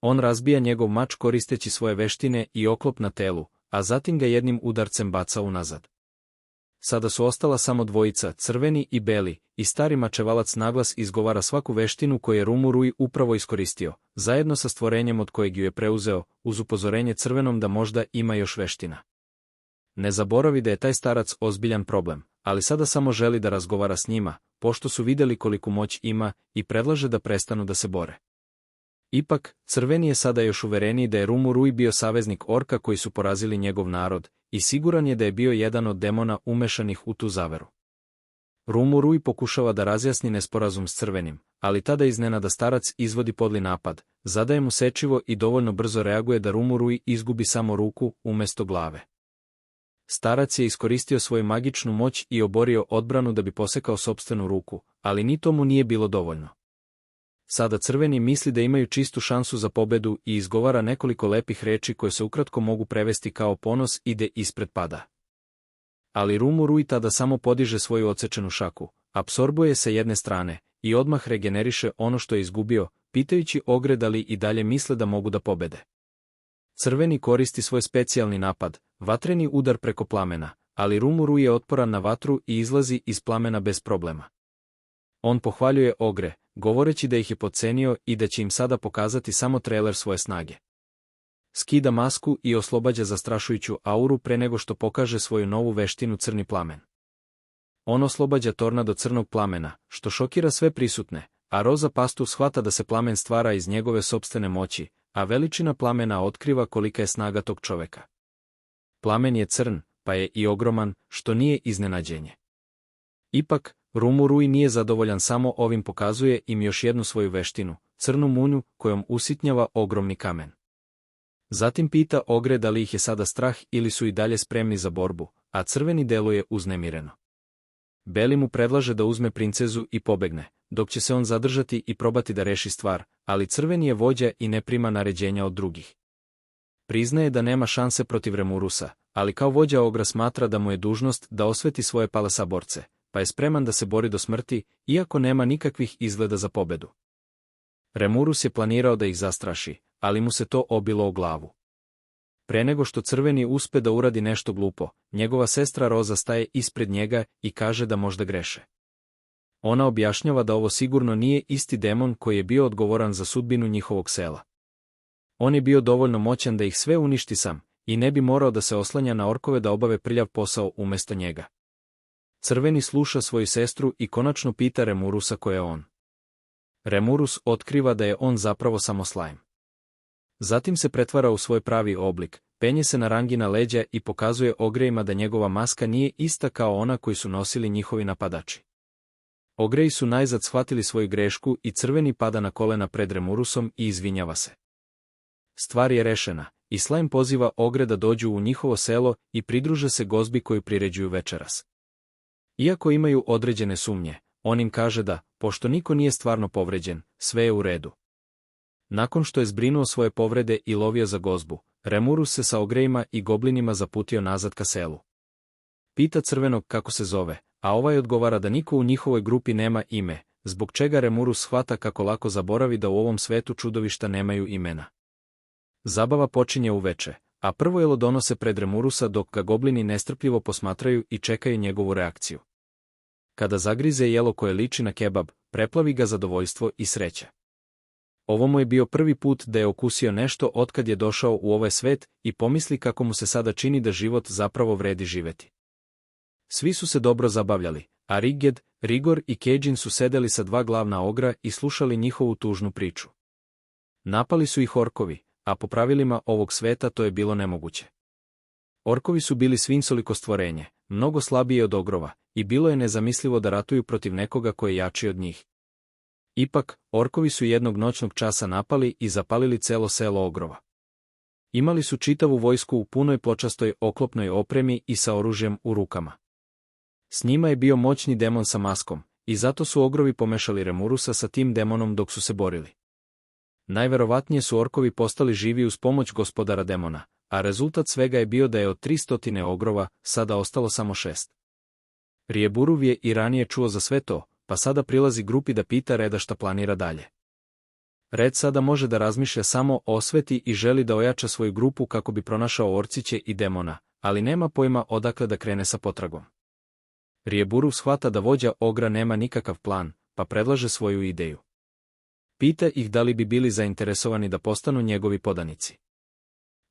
On razbija njegov mač koristeći svoje veštine i oklop na telu, a zatim ga jednim udarcem baca unazad. Sada su ostala samo dvojica, crveni i beli, i stari mačevalac naglas izgovara svaku veštinu koju je Rumu Rui upravo iskoristio, zajedno sa stvorenjem od kojeg ju je preuzeo, uz upozorenje crvenom da možda ima još veština. Ne zaboravi da je taj starac ozbiljan problem, ali sada samo želi da razgovara s njima, pošto su vidjeli koliku moć ima, i predlaže da prestanu da se bore. Ipak, crveni je sada još uvereniji da je Rumu Rui bio saveznik orka koji su porazili njegov narod, i siguran je da je bio jedan od demona umešanih u tu zaveru. Rumu Rui pokušava da razjasni nesporazum s crvenim, ali tada iznenada starac izvodi podli napad, zadaje mu sečivo i dovoljno brzo reaguje da Rumu Rui izgubi samo ruku umjesto glave. Starac je iskoristio svoju magičnu moć i oborio odbranu da bi posekao sopstvenu ruku, ali ni to mu nije bilo dovoljno. Sada crveni misli da imaju čistu šansu za pobedu i izgovara nekoliko lepih reči koje se ukratko mogu prevesti kao ponos ide ispred pada. Ali Rumu Rui tada samo podiže svoju odsečenu šaku, apsorbuje se jedne strane i odmah regeneriše ono što je izgubio, pitajući ogre da li i dalje misle da mogu da pobede. Crveni koristi svoj specijalni napad, vatreni udar preko plamena, ali Rumu Rui je otporan na vatru i izlazi iz plamena bez problema. On pohvaljuje ogre, govoreći da ih je podcenio i da će im sada pokazati samo trailer svoje snage. Skida masku i oslobađa zastrašujuću auru pre nego što pokaže svoju novu veštinu crni plamen. On oslobađa tornado crnog plamena, što šokira sve prisutne, a Roza Pastu shvata da se plamen stvara iz njegove sopstvene moći, a veličina plamena otkriva kolika je snaga tog čoveka. Plamen je crn, pa je i ogroman, što nije iznenađenje. Ipak, Rumu Rui nije zadovoljan samo ovim, pokazuje im još jednu svoju veštinu, crnu munju, kojom usitnjava ogromni kamen. Zatim pita ogre da li ih je sada strah ili su i dalje spremni za borbu, a crveni deluje uznemireno. Beli mu predlaže da uzme princezu i pobegne, dok će se on zadržati i probati da reši stvar, ali crveni je vođa i ne prima naređenja od drugih. Priznaje da nema šanse protiv Remurusa, ali kao vođa ogra smatra da mu je dužnost da osveti svoje palasaborce, pa je spreman da se bori do smrti, iako nema nikakvih izgleda za pobedu. Remurus je planirao da ih zastraši, ali mu se to obilo o glavu. Pre nego što crveni uspe da uradi nešto glupo, njegova sestra Roza staje ispred njega i kaže da možda greše. Ona objašnjava da ovo sigurno nije isti demon koji je bio odgovoran za sudbinu njihovog sela. On je bio dovoljno moćan da ih sve uništi sam, i ne bi morao da se oslanja na orkove da obave prljav posao umjesto njega. Crveni sluša svoju sestru i konačno pita Remurusa ko je on. Remurus otkriva da je on zapravo samo slajm. Zatim se pretvara u svoj pravi oblik, penje se na Rangina leđa i pokazuje ogrejima da njegova maska nije ista kao ona koju su nosili njihovi napadači. Ogreji su najzad shvatili svoju grešku i crveni pada na kolena pred Remurusom i izvinjava se. Stvar je rešena, i Slime poziva ogre da dođu u njihovo selo i pridruže se gozbi koju priređuju večeras. Iako imaju određene sumnje, on im kaže da, pošto niko nije stvarno povređen, sve je u redu. Nakon što je zbrinuo svoje povrede i lovio za gozbu, Remurus se sa ogrejima i goblinima zaputio nazad ka selu. Pita crvenog kako se zove, a ovaj odgovara da niko u njihovoj grupi nema ime, zbog čega Remurus shvata kako lako zaboravi da u ovom svetu čudovišta nemaju imena. Zabava počinje uveče, a prvo jelo donose pred Remurusa dok ga goblini nestrpljivo posmatraju i čekaju njegovu reakciju. Kada zagrize jelo koje liči na kebab, preplavi ga zadovoljstvo i sreća. Ovo mu je bio prvi put da je okusio nešto otkad je došao u ovaj svet i pomisli kako mu se sada čini da život zapravo vredi živeti. Svi su se dobro zabavljali, a Riged, Rigor i Kejin su sedeli sa dva glavna ogra i slušali njihovu tužnu priču. Napali su ih orkovi, a po pravilima ovog sveta to je bilo nemoguće. Orkovi su bili svinjsoliko stvorenje, mnogo slabije od ogrova, i bilo je nezamislivo da ratuju protiv nekoga koji je jači od njih. Ipak, orkovi su jednog noćnog časa napali i zapalili celo selo ogrova. Imali su čitavu vojsku u punoj pločastoj oklopnoj opremi i sa oružjem u rukama. S njima je bio moćni demon sa maskom, i zato su ogrovi pomešali Remurusa sa tim demonom dok su se borili. Najverovatnije su orkovi postali živi uz pomoć gospodara demona, a rezultat svega je bio da je od 300 ogrova sada ostalo samo 6. Rijeburuv je i ranije čuo za sve to, pa sada prilazi grupi da pita Reda šta planira dalje. Red sada može da razmišlja samo o osveti i želi da ojača svoju grupu kako bi pronašao orciće i demona, ali nema pojma odakle da krene sa potragom. Rijeburuv shvata da vođa ogra nema nikakav plan, pa predlaže svoju ideju. Pita ih da li bi bili zainteresovani da postanu njegovi podanici.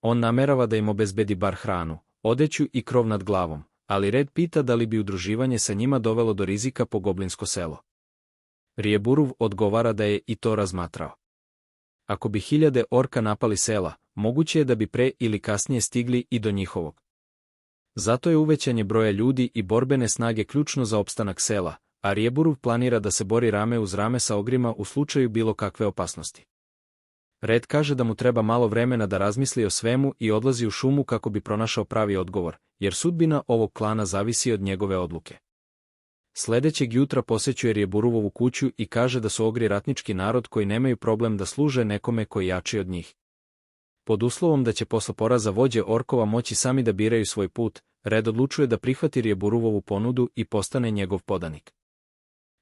On namerava da im obezbedi bar hranu, odeću i krov nad glavom, ali Red pita da li bi udruživanje sa njima dovelo do rizika po goblinsko selo. Rijeburuv odgovara da je i to razmatrao. Ako bi 1000 orka napali sela, moguće je da bi pre ili kasnije stigli i do njihovog. Zato je uvećanje broja ljudi i borbene snage ključno za opstanak sela, a Rijeburuv planira da se bori rame uz rame sa ogrima u slučaju bilo kakve opasnosti. Red kaže da mu treba malo vremena da razmisli o svemu i odlazi u šumu kako bi pronašao pravi odgovor, jer sudbina ovog klana zavisi od njegove odluke. Sledećeg jutra posećuje Rijeburuvovu kuću i kaže da su ogri ratnički narod koji nemaju problem da služe nekome koji jači od njih. Pod uslovom da će posle poraza vođe orkova moći sami da biraju svoj put, Red odlučuje da prihvati Rijeburuvovu ponudu i postane njegov podanik.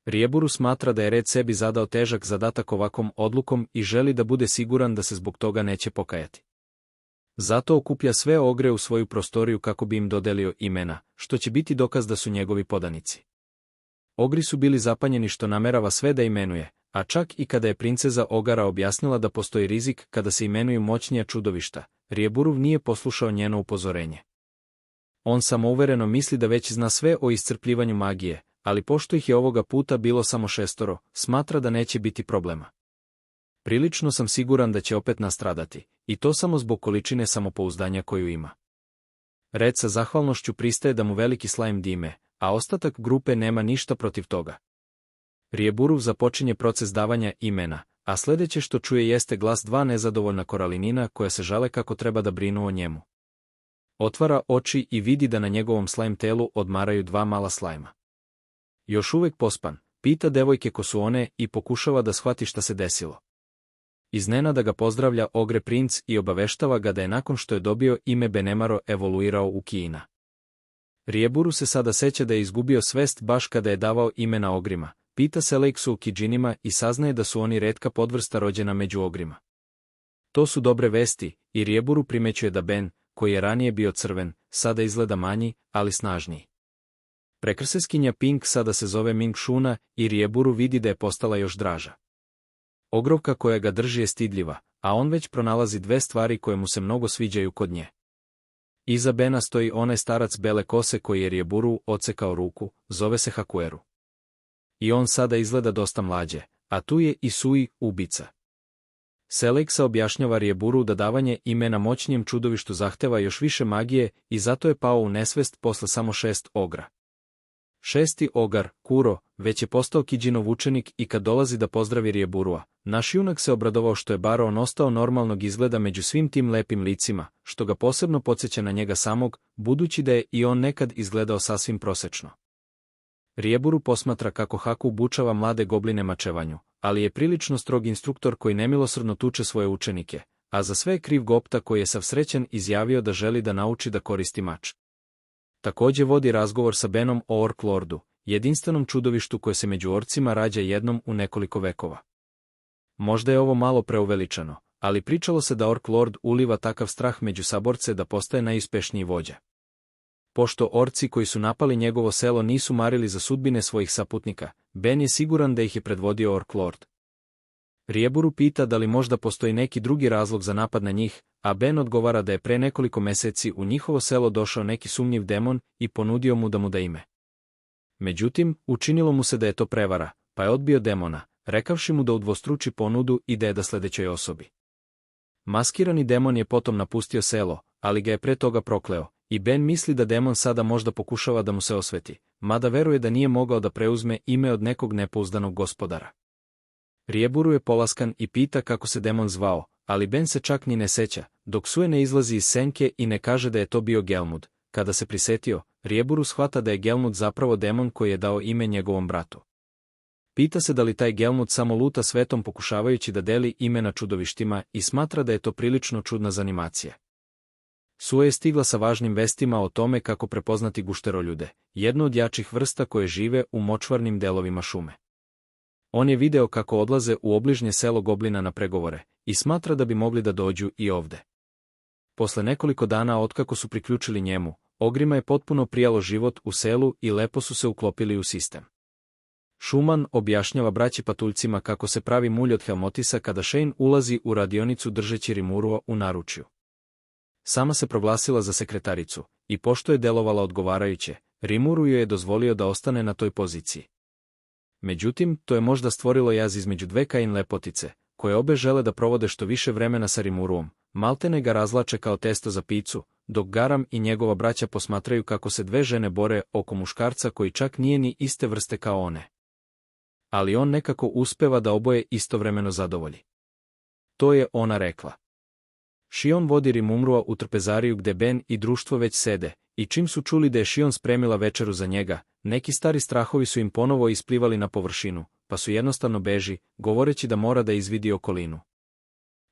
Rijeburu smatra da je Red sebi zadao težak zadatak ovakvom odlukom i želi da bude siguran da se zbog toga neće pokajati. Zato okuplja sve ogre u svoju prostoriju kako bi im dodelio imena, što će biti dokaz da su njegovi podanici. Ogri su bili zapanjeni što namerava sve da imenuje, a čak i kada je princeza ogara objasnila da postoji rizik kada se imenuju moćnija čudovišta, Rijeburuv nije poslušao njeno upozorenje. On samouvereno misli da već zna sve o iscrpljivanju magije, ali pošto ih je ovoga puta bilo samo 6, smatra da neće biti problema. Prilično sam siguran da će opet nastradati, i to samo zbog količine samopouzdanja koju ima. Red sa zahvalnošću pristaje da mu veliki Slime dime, a ostatak grupe nema ništa protiv toga. Rijeburuv započinje proces davanja imena, a sledeće što čuje jeste glas dva nezadovoljna koralinina koja se žale kako treba da brinu o njemu. Otvara oči i vidi da na njegovom slime telu odmaraju dva mala slajma. Još uvek pospan, pita devojke ko su one i pokušava da shvati šta se desilo. Iznenada ga pozdravlja ogre princ i obaveštava ga da je nakon što je dobio ime Benemaro evoluirao u Kiina. Rijeburu se sada seća da je izgubio svest baš kada je davao imena ogrima, pita se Leiksu o Kijinima i saznaje da su oni retka podvrsta rođena među ogrima. To su dobre vesti, i Rijeburu primećuje da Ben, koji je ranije bio crven, sada izgleda manji, ali snažniji. Prekrseskinja Pink sada se zove Ming Shuna i Rijeburu vidi da je postala još draža. Ogrovka koja ga drži je stidljiva, a on već pronalazi dve stvari koje mu se mnogo sviđaju kod nje. Iza Bena stoji onaj starac bele kose koji je Rijeburu odsekao ruku, zove se Hakueru. I on sada izgleda dosta mlađe, a tu je i Sui, ubica. Seleksa objašnjava Rijeburu da davanje imena moćnijem čudovištu zahteva još više magije i zato je pao u nesvest posle samo 6 ogra. Šesti Ogar, Kuro, već je postao Kiđinov učenik i kad dolazi da pozdravi Rijeburua, naš junak se obradovao što je bar on ostao normalnog izgleda među svim tim lepim licima, što ga posebno podsjeća na njega samog, budući da je i on nekad izgledao sasvim prosečno. Rijeburu posmatra kako Haku obučava mlade gobline mačevanju, ali je prilično strog instruktor koji nemilosrdno tuče svoje učenike, a za sve je kriv Gopta koji je sav srećan izjavio da želi da nauči da koristi mač. Također vodi razgovor sa Benom o Ork Lordu, jedinstvenom čudovištu koje se među orcima rađa jednom u nekoliko vekova. Možda je ovo malo preuveličano, ali pričalo se da Ork Lord uliva takav strah među saborce da postaje najuspešniji vođa. Pošto orci koji su napali njegovo selo nisu marili za sudbine svojih saputnika, Ben je siguran da ih je predvodio Ork Lord. Rijeburu pita da li možda postoji neki drugi razlog za napad na njih, a Ben odgovara da je pre nekoliko meseci u njihovo selo došao neki sumnjiv demon i ponudio mu da mu da ime. Međutim, učinilo mu se da je to prevara, pa je odbio demona, rekavši mu da udvostruči ponudu i da je da sledećoj osobi. Maskirani demon je potom napustio selo, ali ga je pre toga prokleo, i Ben misli da demon sada možda pokušava da mu se osveti, mada veruje da nije mogao da preuzme ime od nekog nepouzdanog gospodara. Rijeburu je polaskan i pita kako se demon zvao, ali Ben se čak ni ne seća, dok Sue ne izlazi iz senke i ne kaže da je to bio Gelmud. Kada se prisetio, Rijeburu shvata da je Gelmud zapravo demon koji je dao ime njegovom bratu. Pita se da li taj Gelmud samo luta svetom pokušavajući da deli imena čudovištima i smatra da je to prilično čudna zanimacija. Sue je stigla sa važnim vestima o tome kako prepoznati gušteroljude, jednu od jačih vrsta koje žive u močvarnim delovima šume. On je video kako odlaze u obližnje selo goblina na pregovore i smatra da bi mogli da dođu i ovde. Posle nekoliko dana otkako su priključili njemu, ogrima je potpuno prijalo život u selu i lepo su se uklopili u sistem. Šuman objašnjava braći patuljcima kako se pravi mulj od helmotisa kada Shane ulazi u radionicu držeći Rimurua u naručju. Sama se proglasila za sekretaricu i pošto je delovala odgovarajuće, Rimuru joj je dozvolio da ostane na toj poziciji. Međutim, to je možda stvorilo jaz između dve Kain lepotice, koje obe žele da provode što više vremena sa Rimuruom, maltene ga razlače kao testo za picu, dok Garam i njegova braća posmatraju kako se dve žene bore oko muškarca koji čak nije ni iste vrste kao one. Ali on nekako uspeva da oboje istovremeno zadovolji. To je ona rekla. Shion vodi Rimumrua u trpezariju gde Ben i društvo već sede, i čim su čuli da je Shion spremila večeru za njega, neki stari strahovi su im ponovo isplivali na površinu, pa su jednostavno beži, govoreći da mora da izvidi okolinu.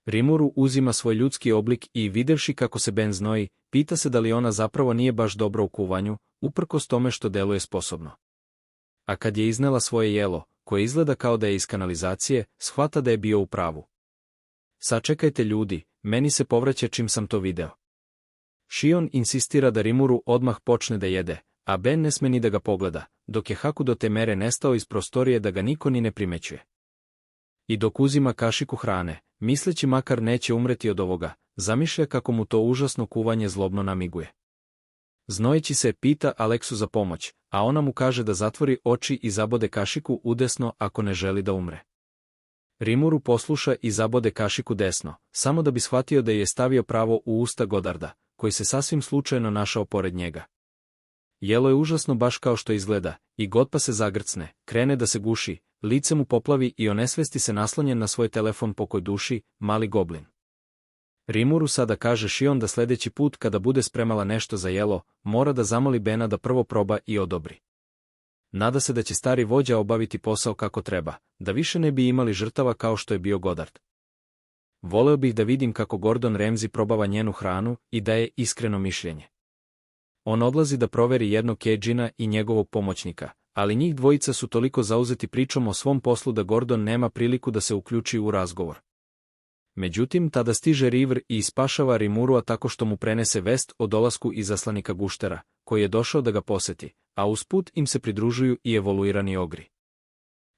Rimuru uzima svoj ljudski oblik i, videvši kako se Ben znoji, pita se da li ona zapravo nije baš dobro u kuvanju, uprkos tome što deluje sposobno. A kad je iznela svoje jelo, koje izgleda kao da je iz kanalizacije, shvata da je bio u pravu. Sačekajte ljudi, meni se povraća čim sam to video. Shion insistira da Rimuru odmah počne da jede, a Ben ne sme ni da ga pogleda, dok je Haku do te mere nestao iz prostorije da ga niko ni ne primećuje. I dok uzima kašiku hrane, misleći makar neće umreti od ovoga, zamišlja kako mu to užasno kuvanje zlobno namiguje. Znojeći se pita Aleksu za pomoć, a ona mu kaže da zatvori oči i zabode kašiku udesno ako ne želi da umre. Rimuru posluša i zabode kašiku desno, samo da bi shvatio da je stavio pravo u usta Godarda, koji se sasvim slučajno našao pored njega. Jelo je užasno baš kao što izgleda, i God pa se zagrcne, krene da se guši, lice mu poplavi i onesvesti se naslonjen na svoj telefon pokoj duši, mali goblin. Rimuru sada kaže Shion da sledeći put kada bude spremala nešto za jelo, mora da zamoli Bena da prvo proba i odobri. Nada se da će stari vođa obaviti posao kako treba, da više ne bi imali žrtava kao što je bio Godard. Voleo bih da vidim kako Gordon Ramsay probava njenu hranu i daje iskreno mišljenje. On odlazi da proveri jednog Kejina i njegovog pomoćnika, ali njih dvojica su toliko zauzeti pričom o svom poslu da Gordon nema priliku da se uključi u razgovor. Međutim, tada stiže River i ispašava Rimurua tako što mu prenese vest o dolasku izaslanika Guštera, koji je došao da ga poseti, a usput im se pridružuju i evoluirani ogri.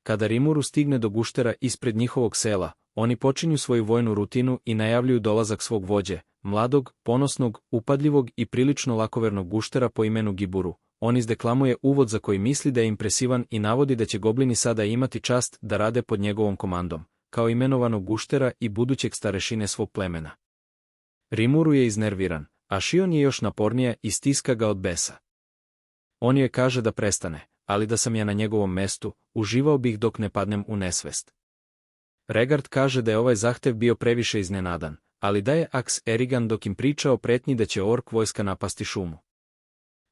Kada Rimuru stigne do Guštera ispred njihovog sela, oni počinju svoju vojnu rutinu i najavljuju dolazak svog vođe, mladog, ponosnog, upadljivog i prilično lakovernog Guštera po imenu Giburu. On izdeklamuje uvod za koji misli da je impresivan i navodi da će goblini sada imati čast da rade pod njegovom komandom, kao imenovanog Guštera i budućeg starešine svog plemena. Rimuru je iznerviran, a Shion je još napornija i stiska ga od besa. On joj kaže da prestane, ali da sam ja na njegovom mestu, uživao bih dok ne padnem u nesvest. Regard kaže da je ovaj zahtev bio previše iznenadan, ali da je Aks Erigan dok im priča o pretnji da će ork vojska napasti šumu.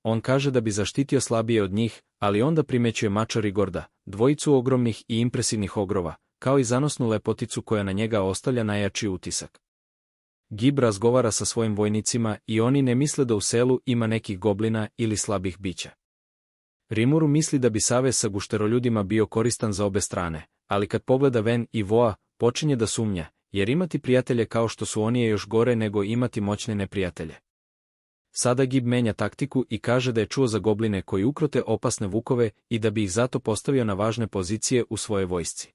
On kaže da bi zaštitio slabije od njih, ali onda primećuje mača Rigorda, dvojicu ogromnih i impresivnih ogrova, kao i zanosnu lepoticu koja na njega ostavlja najjači utisak. Gib razgovara sa svojim vojnicima i oni ne misle da u selu ima nekih goblina ili slabih bića. Rimuru misli da bi savez sa gušteroljudima bio koristan za obe strane, ali kad pogleda Ven i Voa, počinje da sumnja, jer imati prijatelje kao što su oni je još gore nego imati moćne neprijatelje. Sada Gib menja taktiku i kaže da je čuo za gobline koji ukrote opasne vukove i da bi ih zato postavio na važne pozicije u svojoj vojsci.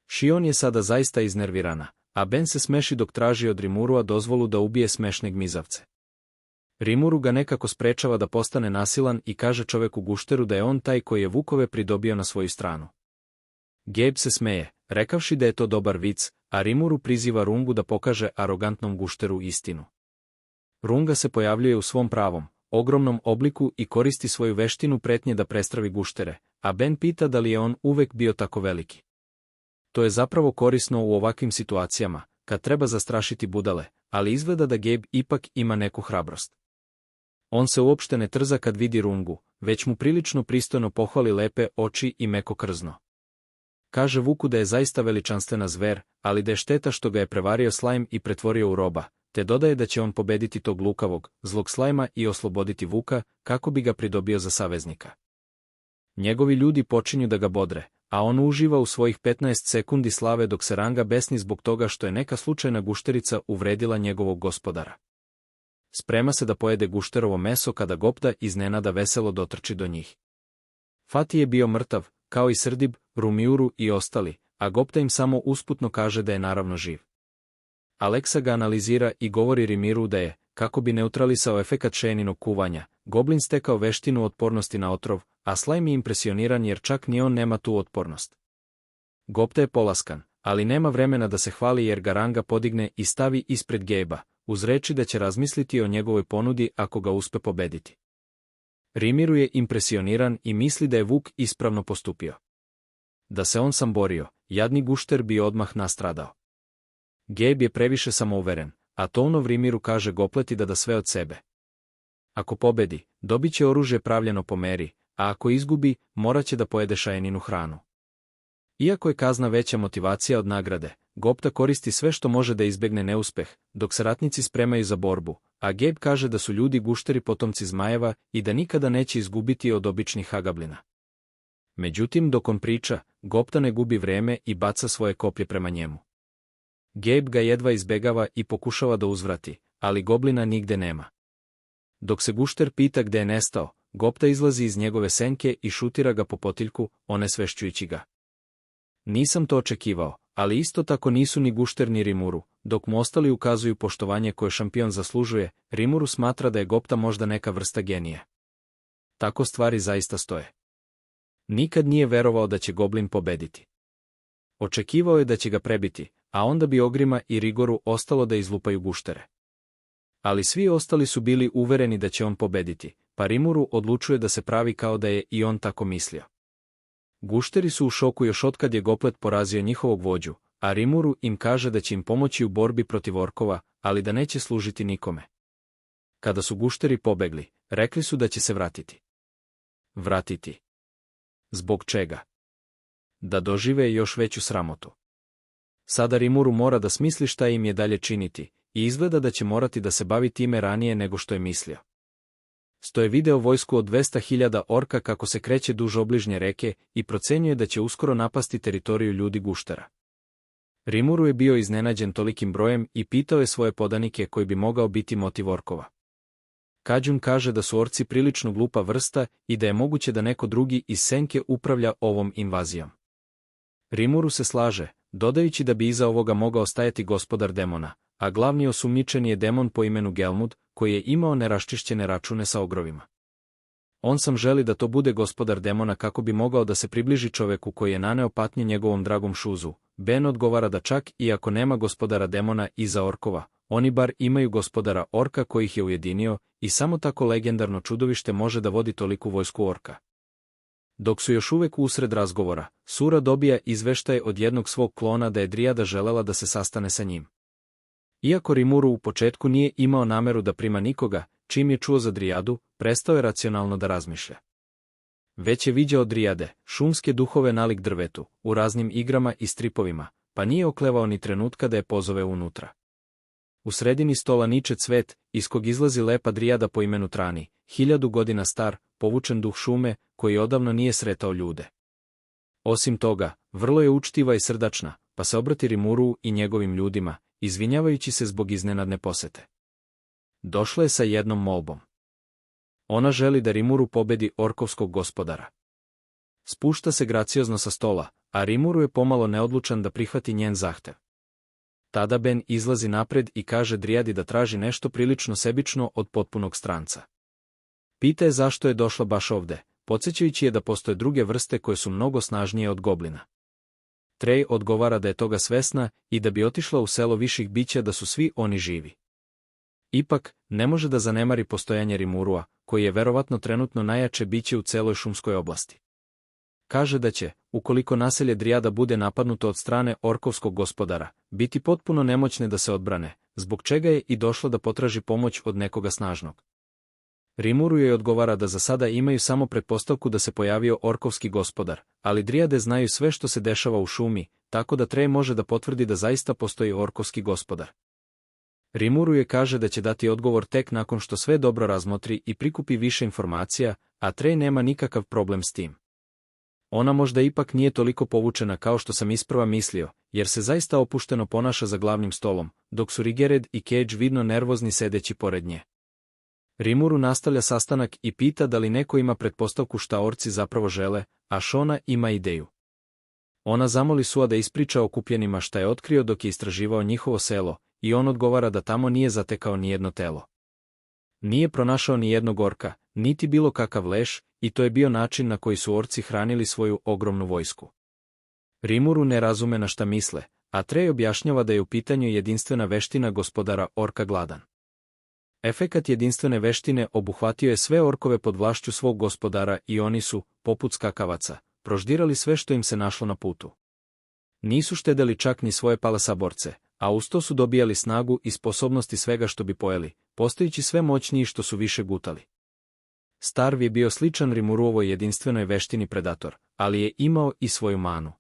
Šion je sada zaista iznervirana, a Ben se smeši dok traži od Rimurua dozvolu da ubije smešne gmizavce. Rimuru ga nekako sprečava da postane nasilan i kaže čoveku gušteru da je on taj koji je vukove pridobio na svoju stranu. Gabe se smeje, rekavši da je to dobar vic, a Rimuru priziva Rungu da pokaže arogantnom gušteru istinu. Runga se pojavljuje u svom pravom, ogromnom obliku i koristi svoju veštinu pretnje da prestravi guštere, a Ben pita da li je on uvek bio tako veliki. To je zapravo korisno u ovakvim situacijama, kad treba zastrašiti budale, ali izgleda da Gabe ipak ima neku hrabrost. On se uopšte ne trza kad vidi Rungu, već mu prilično pristojno pohvali lepe oči i meko krzno. Kaže Vuku da je zaista veličanstvena zver, ali da je šteta što ga je prevario Slajm i pretvorio u roba, te dodaje da će on pobediti tog lukavog, zlog Slajma i osloboditi Vuka, kako bi ga pridobio za saveznika. Njegovi ljudi počinju da ga bodre, a on uživa u svojih 15 sekundi slave dok se Ranga besni zbog toga što je neka slučajna gušterica uvredila njegovog gospodara. Sprema se da pojede gušterovo meso kada Gopta iznenada veselo dotrči do njih. Fati je bio mrtav, kao i Srdib, Rumiuru i ostali, a Gopta im samo usputno kaže da je naravno živ. Aleksa ga analizira i govori Rimiru da je, kako bi neutralisao efekat šejninog kuvanja, goblin stekao veštinu otpornosti na otrov, a Slajm je impresioniran jer čak ni on nema tu otpornost. Gopta je polaskan, ali nema vremena da se hvali jer ga Ranga podigne i stavi ispred Gejba, uz reči da će razmisliti o njegovoj ponudi ako ga uspe pobediti. Rimiru je impresioniran i misli da je Vuk ispravno postupio. Da se on sam borio, jadni gušter bi odmah nastradao. Gabe je previše samouveren, a Tounov Rimiru kaže Gopleti da sve od sebe. Ako pobedi, dobit će oružje pravljeno po meri, a ako izgubi, morat će da pojede šajeninu hranu. Iako je kazna veća motivacija od nagrade, Gopta koristi sve što može da izbegne neuspeh, dok se ratnici spremaju za borbu, a Gabe kaže da su ljudi gušteri potomci zmajeva i da nikada neće izgubiti od običnih hagablina. Međutim, dok on priča, Gopta ne gubi vreme i baca svoje koplje prema njemu. Gabe ga jedva izbegava i pokušava da uzvrati, ali goblina nigde nema. Dok se gušter pita gde je nestao, Gopta izlazi iz njegove senke i šutira ga po potiljku, onesvešćujući ga. Nisam to očekivao, ali isto tako nisu ni gušter ni Rimuru, dok mu ostali ukazuju poštovanje koje šampion zaslužuje, Rimuru smatra da je Gopta možda neka vrsta genija. Tako stvari zaista stoje. Nikad nije verovao da će goblin pobediti. Očekivao je da će ga prebiti, a onda bi Ogrima i Rigoru ostalo da izlupaju guštere. Ali svi ostali su bili uvereni da će on pobediti, pa Rimuru odlučuje da se pravi kao da je i on tako mislio. Gušteri su u šoku još otkad je Goplet porazio njihovog vođu, a Rimuru im kaže da će im pomoći u borbi protiv orkova, ali da neće služiti nikome. Kada su gušteri pobegli, rekli su da će se vratiti. Vratiti. Zbog čega? Da dožive još veću sramotu. Sada Rimuru mora da smisli šta im je dalje činiti, i izgleda da će morati da se bavi time ranije nego što je mislio. Stoje video vojsku od 200.000 orka kako se kreće duž obližnje reke i procenjuje da će uskoro napasti teritoriju ljudi guštera. Rimuru je bio iznenađen tolikim brojem i pitao je svoje podanike koji bi mogao biti motiv orkova. Kađun kaže da su orci prilično glupa vrsta i da je moguće da neko drugi iz senke upravlja ovom invazijom. Rimuru se slaže, dodajući da bi iza ovoga mogao stajati gospodar demona, a glavni osumnjičen je demon po imenu Gelmud, koji je imao neraščišćene račune sa ogrovima. On sam želi da to bude gospodar demona kako bi mogao da se približi čoveku koji je naneo patnje njegovom dragom Šuzu. Ben odgovara da čak i ako nema gospodara demona iza orkova, oni bar imaju gospodara orka koji ih je ujedinio i samo tako legendarno čudovište može da vodi toliku vojsku orka. Dok su još uvek usred razgovora, Sura dobija izveštaj od jednog svog klona da je Drijada želela da se sastane sa njim. Iako Rimuru u početku nije imao nameru da prima nikoga, čim je čuo za Drijadu, prestao je racionalno da razmišlja. Već je viđao Drijade, šumske duhove nalik drvetu, u raznim igrama i stripovima, pa nije oklevao ni trenutka da je pozove unutra. U sredini stola niče cvet, iz kog izlazi lepa Drijada po imenu Trani, 1000 godina star, povučen duh šume, koji odavno nije sretao ljude. Osim toga, vrlo je učtiva i srdačna, pa se obrati Rimuru i njegovim ljudima, izvinjavajući se zbog iznenadne posete. Došla je sa jednom molbom. Ona želi da Rimuru pobedi orkovskog gospodara. Spušta se graciozno sa stola, a Rimuru je pomalo neodlučan da prihvati njen zahtev. Tada Ben izlazi napred i kaže Drijadi da traži nešto prilično sebično od potpunog stranca. Pita je zašto je došla baš ovde, podsjećajući je da postoje druge vrste koje su mnogo snažnije od goblina. Trej odgovara da je toga svesna i da bi otišla u selo viših bića da su svi oni živi. Ipak, ne može da zanemari postojanje Rimurua, koji je verovatno trenutno najjače biće u celoj šumskoj oblasti. Kaže da će, ukoliko naselje Drijada bude napadnuto od strane orkovskog gospodara, biti potpuno nemoćne da se odbrane, zbog čega je i došla da potraži pomoć od nekoga snažnog. Rimuru joj odgovara da za sada imaju samo pretpostavku da se pojavio orkovski gospodar, ali Drijade znaju sve što se dešava u šumi, tako da Trej može da potvrdi da zaista postoji orkovski gospodar. Rimuru je kaže da će dati odgovor tek nakon što sve dobro razmotri i prikupi više informacija, a Trej nema nikakav problem s tim. Ona možda ipak nije toliko povučena kao što sam isprva mislio, jer se zaista opušteno ponaša za glavnim stolom, dok su Rigered i Cage vidno nervozni sedeći pored nje. Rimuru nastavlja sastanak i pita da li neko ima pretpostavku šta orci zapravo žele, a Shona ima ideju. Ona zamoli Sua da ispriča okupljenima šta je otkrio dok je istraživao njihovo selo, i on odgovara da tamo nije zatekao nijedno telo. Nije pronašao ni jednog orka, niti bilo kakav leš, i to je bio način na koji su orci hranili svoju ogromnu vojsku. Rimuru ne razume na šta misle, a Trej objašnjava da je u pitanju jedinstvena veština gospodara orka gladan. Efekat jedinstvene veštine obuhvatio je sve orkove pod vlašću svog gospodara i oni su, poput skakavaca, proždirali sve što im se našlo na putu. Nisu štedeli čak ni svoje palasaborce, a uz to su dobijali snagu i sposobnosti svega što bi pojeli, postajući sve moćniji što su više gutali. Starv je bio sličan Rimuruovoj jedinstvenoj veštini predator, ali je imao i svoju manu.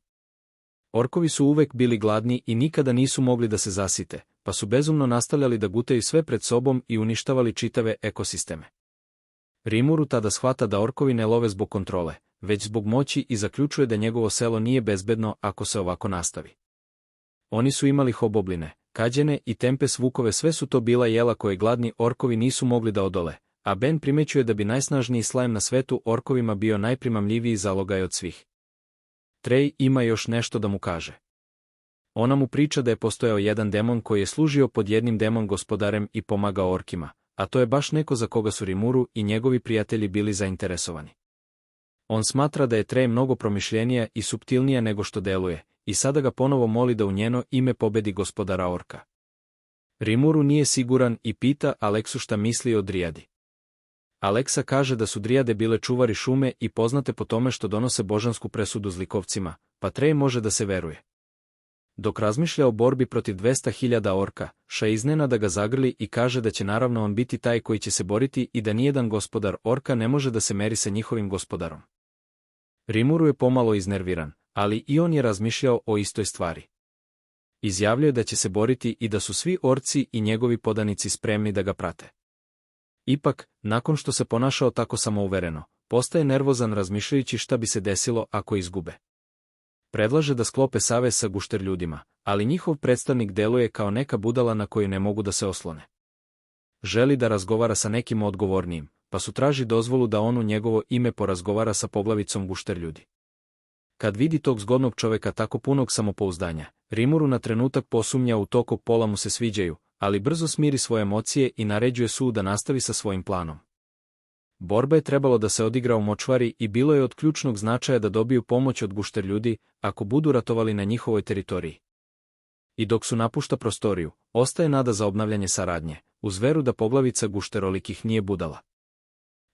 Orkovi su uvek bili gladni i nikada nisu mogli da se zasite, pa su bezumno nastavljali da gutaju sve pred sobom i uništavali čitave ekosisteme. Rimuru tada shvata da orkovi ne love zbog kontrole, već zbog moći i zaključuje da njegovo selo nije bezbedno ako se ovako nastavi. Oni su imali hobobline, kađene i tempes vukove, sve su to bila jela koje gladni orkovi nisu mogli da odole, a Ben primećuje da bi najsnažniji slajem na svetu orkovima bio najprimamljiviji zalogaj od svih. Trej ima još nešto da mu kaže. Ona mu priča da je postojao jedan demon koji je služio pod jednim demon gospodarem i pomagao orkima, a to je baš neko za koga su Rimuru i njegovi prijatelji bili zainteresovani. On smatra da je Trej mnogo promišljenija i suptilnija nego što deluje, i sada ga ponovo moli da u njeno ime pobedi gospodara orka. Rimuru nije siguran i pita Aleksu šta misli o Drijadi. Aleksa kaže da su Drijade bile čuvari šume i poznate po tome što donose božansku presudu zlikovcima, pa Trej može da se veruje. Dok razmišlja o borbi protiv 200.000 orka, Ša iznenada ga zagrli i kaže da će naravno on biti taj koji će se boriti i da nijedan gospodar orka ne može da se meri sa njihovim gospodarom. Rimuru je pomalo iznerviran, ali i on je razmišljao o istoj stvari. Izjavljuje da će se boriti i da su svi orci i njegovi podanici spremni da ga prate. Ipak, nakon što se ponašao tako samouvereno, postaje nervozan razmišljajući šta bi se desilo ako izgube. Predlaže da sklope savez sa gušter ljudima, ali njihov predstavnik deluje kao neka budala na koju ne mogu da se oslone. Želi da razgovara sa nekim odgovornijim, pa su traži dozvolu da on u njegovo ime porazgovara sa poglavicom gušter ljudi. Kad vidi tog zgodnog čoveka tako punog samopouzdanja, Rimuru na trenutak posumnja u to kog pola mu se sviđaju, ali brzo smiri svoje emocije i naređuje Su da nastavi sa svojim planom. Borba je trebalo da se odigra u močvari i bilo je od ključnog značaja da dobiju pomoć od gušter ljudi, ako budu ratovali na njihovoj teritoriji. I dok Su napušta prostoriju, ostaje nada za obnavljanje saradnje, uz veru da poglavica gušterolikih nije budala.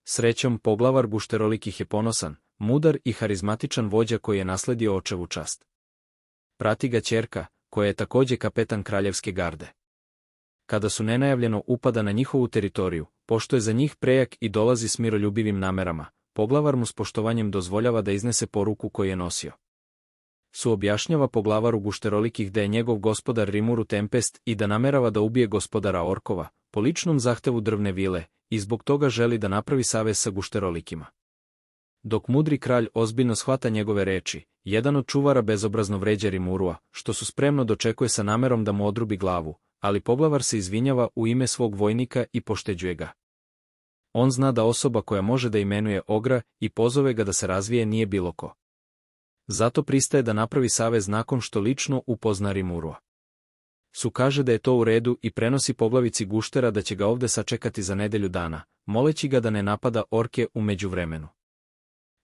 Srećom, poglavar gušterolikih je ponosan, mudar i harizmatičan vođa koji je nasledio očevu čast. Prati ga ćerka, koja je također kapetan kraljevske garde. Kada su nenajavljeno upada na njihovu teritoriju, pošto je za njih prejak i dolazi s miroljubivim namerama, poglavar mu s poštovanjem dozvoljava da iznese poruku koju je nosio. Suobjašnjava poglavaru gušterolikih da je njegov gospodar Rimuru Tempest i da namerava da ubije gospodara orkova, po ličnom zahtevu drvne vile, i zbog toga želi da napravi savez sa gušterolikima. Dok mudri kralj ozbiljno shvata njegove reči, jedan od čuvara bezobrazno vređa Rimurua, što su spremno dočekuje sa namerom da mu odrubi glavu, ali poglavar se izvinjava u ime svog vojnika i pošteđuje ga. On zna da osoba koja može da imenuje ogra i pozove ga da se razvije nije bilo ko. Zato pristaje da napravi savez nakon što lično upozna Rimurua. Su kaže da je to u redu i prenosi poglavici guštera da će ga ovde sačekati za nedelju dana, moleći ga da ne napada orke u međuvremenu.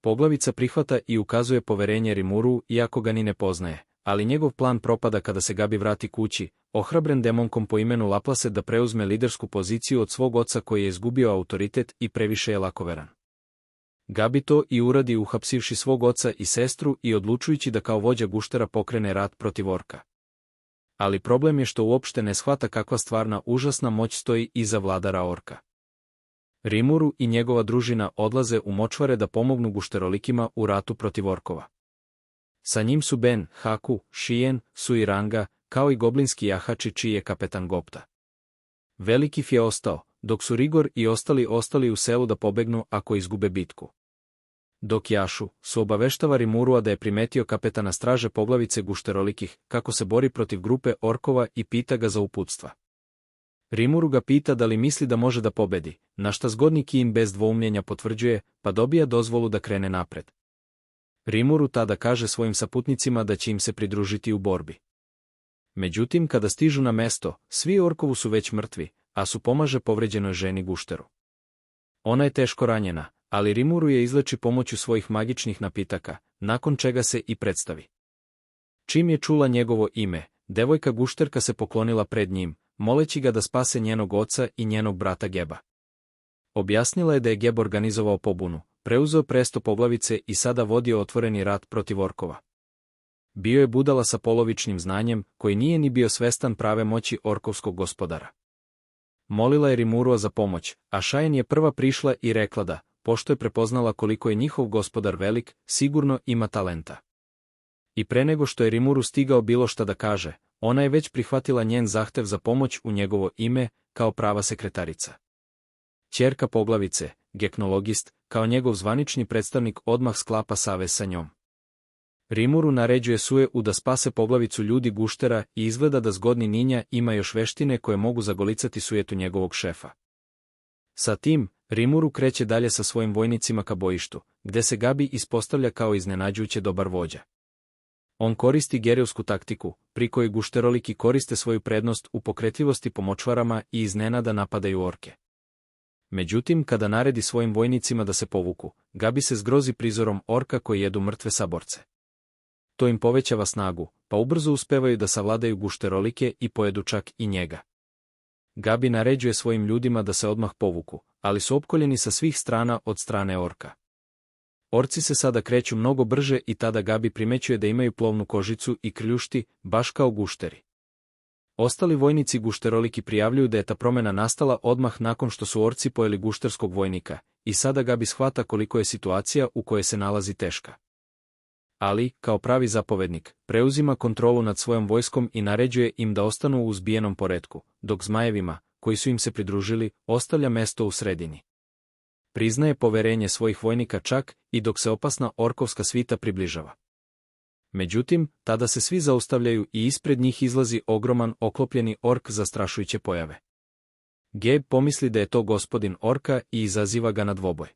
Poglavica prihvata i ukazuje poverenje Rimuru iako ga ni ne poznaje, ali njegov plan propada kada se Gabi vrati kući, ohrabren demonkom po imenu Laplace da preuzme lidersku poziciju od svog oca koji je izgubio autoritet i previše je lakoveran. Gabi to i uradi uhapsivši svog oca i sestru i odlučujući da kao vođa guštera pokrene rat protiv orka. Ali problem je što uopšte ne shvata kakva stvarna užasna moć stoji iza vladara orka. Rimuru i njegova družina odlaze u močvare da pomognu gušterolikima u ratu protiv orkova. Sa njim su Ben, Haku, Šijen, Suiranga, kao i goblinski jahači čiji je kapetan Gopta. Velikif je ostao, dok su Rigor i ostali u selu da pobegnu ako izgube bitku. Dok Jašu su obaveštava Rimurua da je primetio kapetana straže poglavice gušterolikih kako se bori protiv grupe orkova i pita ga za uputstva. Rimuru ga pita da li misli da može da pobedi, na šta zgodni Kim bez dvoumljenja potvrđuje, pa dobija dozvolu da krene napred. Rimuru tada kaže svojim saputnicima da će im se pridružiti u borbi. Međutim, kada stižu na mesto, svi orkovu su već mrtvi, a su pomaže povređenoj ženi gušteru. Ona je teško ranjena, ali Rimuru je izleči pomoću svojih magičnih napitaka, nakon čega se i predstavi. Čim je čula njegovo ime, devojka gušterka se poklonila pred njim, moleći ga da spase njenog oca i njenog brata Geba. Objasnila je da je Geb organizovao pobunu, preuzeo presto poglavice i sada vodio otvoreni rat protiv orkova. Bio je budala sa polovičnim znanjem, koji nije ni bio svestan prave moći orkovskog gospodara. Molila je Rimurua za pomoć, a Šajen je prva prišla i rekla da, pošto je prepoznala koliko je njihov gospodar velik, sigurno ima talenta. I pre nego što je Rimuru stigao bilo šta da kaže, ona je već prihvatila njen zahtev za pomoć u njegovo ime, kao prava sekretarica. Ćerka poglavice, geknologist, kao njegov zvanični predstavnik odmah sklapa savez sa njom. Rimuru naređuje Sue da spase poglavicu ljudi guštera i izgleda da zgodni ninja ima još veštine koje mogu zagolicati sujetu njegovog šefa. Sa tim, Rimuru kreće dalje sa svojim vojnicima ka bojištu, gde se Gabi ispostavlja kao iznenađujuće dobar vođa. On koristi gerilsku taktiku, pri kojoj gušteroliki koriste svoju prednost u pokretljivosti po močvarama i iznenada napadaju orke. Međutim, kada naredi svojim vojnicima da se povuku, Gabi se zgrozi prizorom orka koji jedu mrtve saborce. To im povećava snagu, pa ubrzo uspevaju da savladaju gušterolike i pojedu čak i njega. Gabi naređuje svojim ljudima da se odmah povuku, ali su opkoljeni sa svih strana od strane orka. Orci se sada kreću mnogo brže i tada Gabi primećuje da imaju plovnu kožicu i krljušti, baš kao gušteri. Ostali vojnici gušteroliki prijavljuju da je ta promjena nastala odmah nakon što su orci pojeli gušterskog vojnika, i sada Gabi shvata koliko je situacija u kojoj se nalazi teška. Ali, kao pravi zapovednik, preuzima kontrolu nad svojom vojskom i naređuje im da ostanu u uzbijenom poretku, dok zmajevima, koji su im se pridružili, ostavlja mesto u sredini. Priznaje poverenje svojih vojnika čak i dok se opasna orkovska svita približava. Međutim, tada se svi zaustavljaju i ispred njih izlazi ogroman oklopljeni ork zastrašujuće pojave. Geb pomisli da je to gospodin orka i izaziva ga na dvoboj.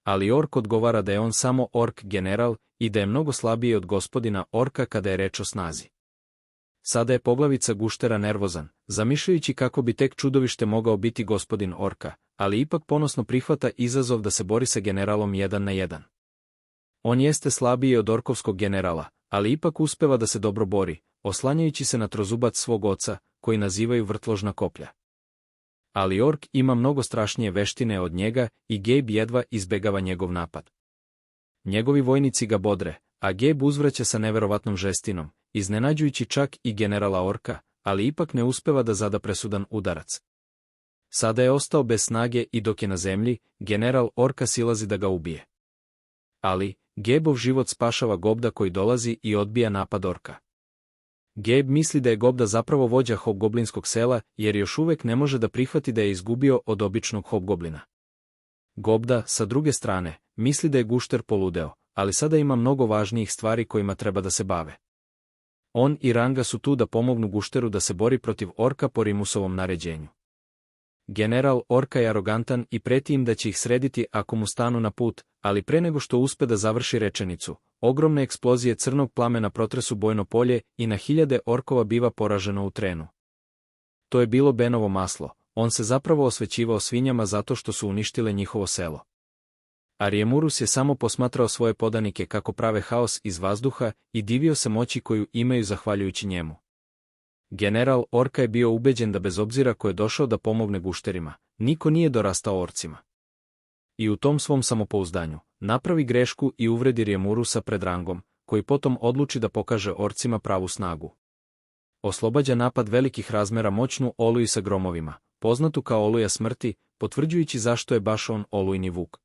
Ali ork odgovara da je on samo ork general i da je mnogo slabiji od gospodina orka kada je reč o snazi. Sada je poglavica guštera nervozan, zamišljajući kako bi tek čudovište mogao biti gospodin orka, ali ipak ponosno prihvata izazov da se bori sa generalom 1 na 1. On jeste slabiji od orkovskog generala, ali ipak uspeva da se dobro bori, oslanjajući se na trozubac svog oca, koji nazivaju vrtložna koplja. Ali ork ima mnogo strašnije veštine od njega i Gabe jedva izbegava njegov napad. Njegovi vojnici ga bodre, a Gabe uzvraća sa neverovatnom žestinom, iznenađujući čak i generala orka, ali ipak ne uspeva da zada presudan udarac. Sada je ostao bez snage i dok je na zemlji, general orka silazi da ga ubije. Ali, Gabeov život spašava Gobda koji dolazi i odbija napad orka. Gabe misli da je Gobda zapravo vođa hobgoblinskog sela jer još uvek ne može da prihvati da je izgubio od običnog hobgoblina. Gobda, sa druge strane, misli da je gušter poludeo, ali sada ima mnogo važnijih stvari kojima treba da se bave. On i Ranga su tu da pomognu gušteru da se bori protiv orka po Rimusovom naređenju. General orka je arogantan i preti im da će ih srediti ako mu stanu na put, ali pre nego što uspe da završi rečenicu, ogromne eksplozije crnog plamena protresu bojno polje i na hiljade orkova biva poraženo u trenu. To je bilo Benovo maslo, on se zapravo osvećivao svinjama zato što su uništile njihovo selo. Ariemurus je samo posmatrao svoje podanike kako prave haos iz vazduha i divio se moći koju imaju zahvaljujući njemu. General orka je bio ubeđen da bez obzira ko je došao da pomogne gušterima, niko nije dorastao orcima. I u tom svom samopouzdanju, napravi grešku i uvredi Riemurusa pred Rangom, koji potom odluči da pokaže orcima pravu snagu. Oslobađa napad velikih razmera moćnu oluju sa gromovima, poznatu kao oluja smrti, potvrđujući zašto je baš on olujni vuk.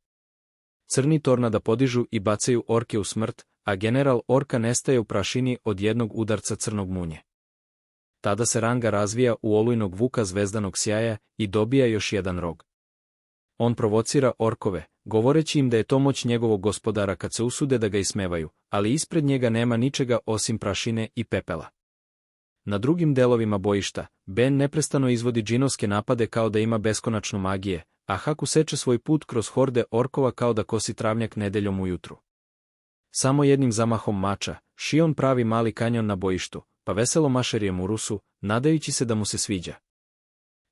Crni tornada podižu i bacaju orke u smrt, a general orka nestaje u prašini od jednog udarca crnog munje. Tada se Ranga razvija u olujnog vuka zvezdanog sjaja i dobija još jedan rog. On provocira orkove, govoreći im da je to moć njegovog gospodara kad se usude da ga ismevaju, ali ispred njega nema ničega osim prašine i pepela. Na drugim delovima bojišta, Ben neprestano izvodi džinovske napade kao da ima beskonačnu magije, a Haku seče svoj put kroz horde orkova kao da kosi travnjak nedeljom ujutru. Samo jednim zamahom mača, Šion pravi mali kanjon na bojištu, pa veselo maše Riemurusu, nadajući se da mu se sviđa.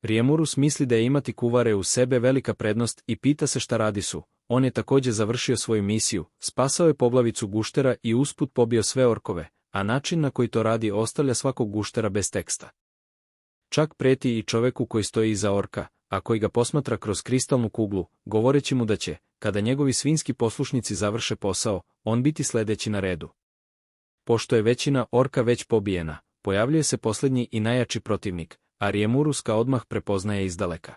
Riemurus misli da je imati kuvare u sebe velika prednost i pita se šta radi su. On je također završio svoju misiju, spasao je poglavicu guštera i usput pobio sve orkove, a način na koji to radi ostavlja svakog guštera bez teksta. Čak preti i čoveku koji stoji iza orka, a koji ga posmatra kroz kristalnu kuglu, govoreći mu da će, kada njegovi svinjski poslušnici završe posao, on biti sledeći na redu. Pošto je većina orka već pobijena, pojavljuje se posljednji i najjači protivnik, a Riemurus ga odmah prepoznaje izdaleka.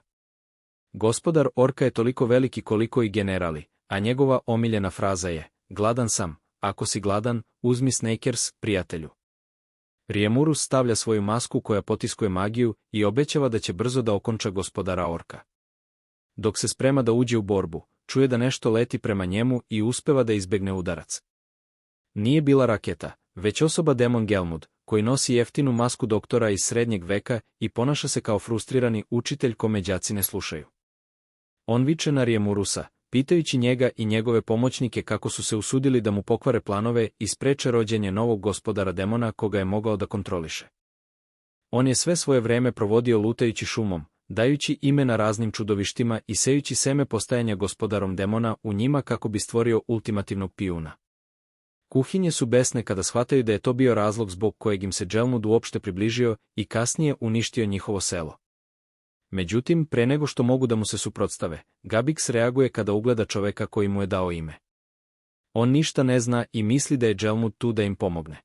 Gospodar orka je toliko veliki koliko i generali, a njegova omiljena fraza je, gladan sam, ako si gladan, uzmi Snakers, prijatelju. Riemurus stavlja svoju masku koja potiskuje magiju i obećava da će brzo da okonča gospodara orka. Dok se sprema da uđe u borbu, čuje da nešto leti prema njemu i uspeva da izbegne udarac. Nije bila raketa, već osoba demon Gelmud, koji nosi jeftinu masku doktora iz srednjeg veka i ponaša se kao frustrirani učitelj kome đaci ne slušaju. On viče na Riemurusa, pitajući njega i njegove pomoćnike kako su se usudili da mu pokvare planove i spreče rođenje novog gospodara demona koga je mogao da kontroliše. On je sve svoje vreme provodio lutajući šumom, dajući imena raznim čudovištima i sejući seme postajanja gospodarom demona u njima kako bi stvorio ultimativnog pijuna. Kuhinje su besne kada shvataju da je to bio razlog zbog kojeg im se Gelmud uopšte približio i kasnije uništio njihovo selo. Međutim, pre nego što mogu da mu se suprotstave, Gabix reaguje kada ugleda čoveka koji mu je dao ime. On ništa ne zna i misli da je Gelmud tu da im pomogne.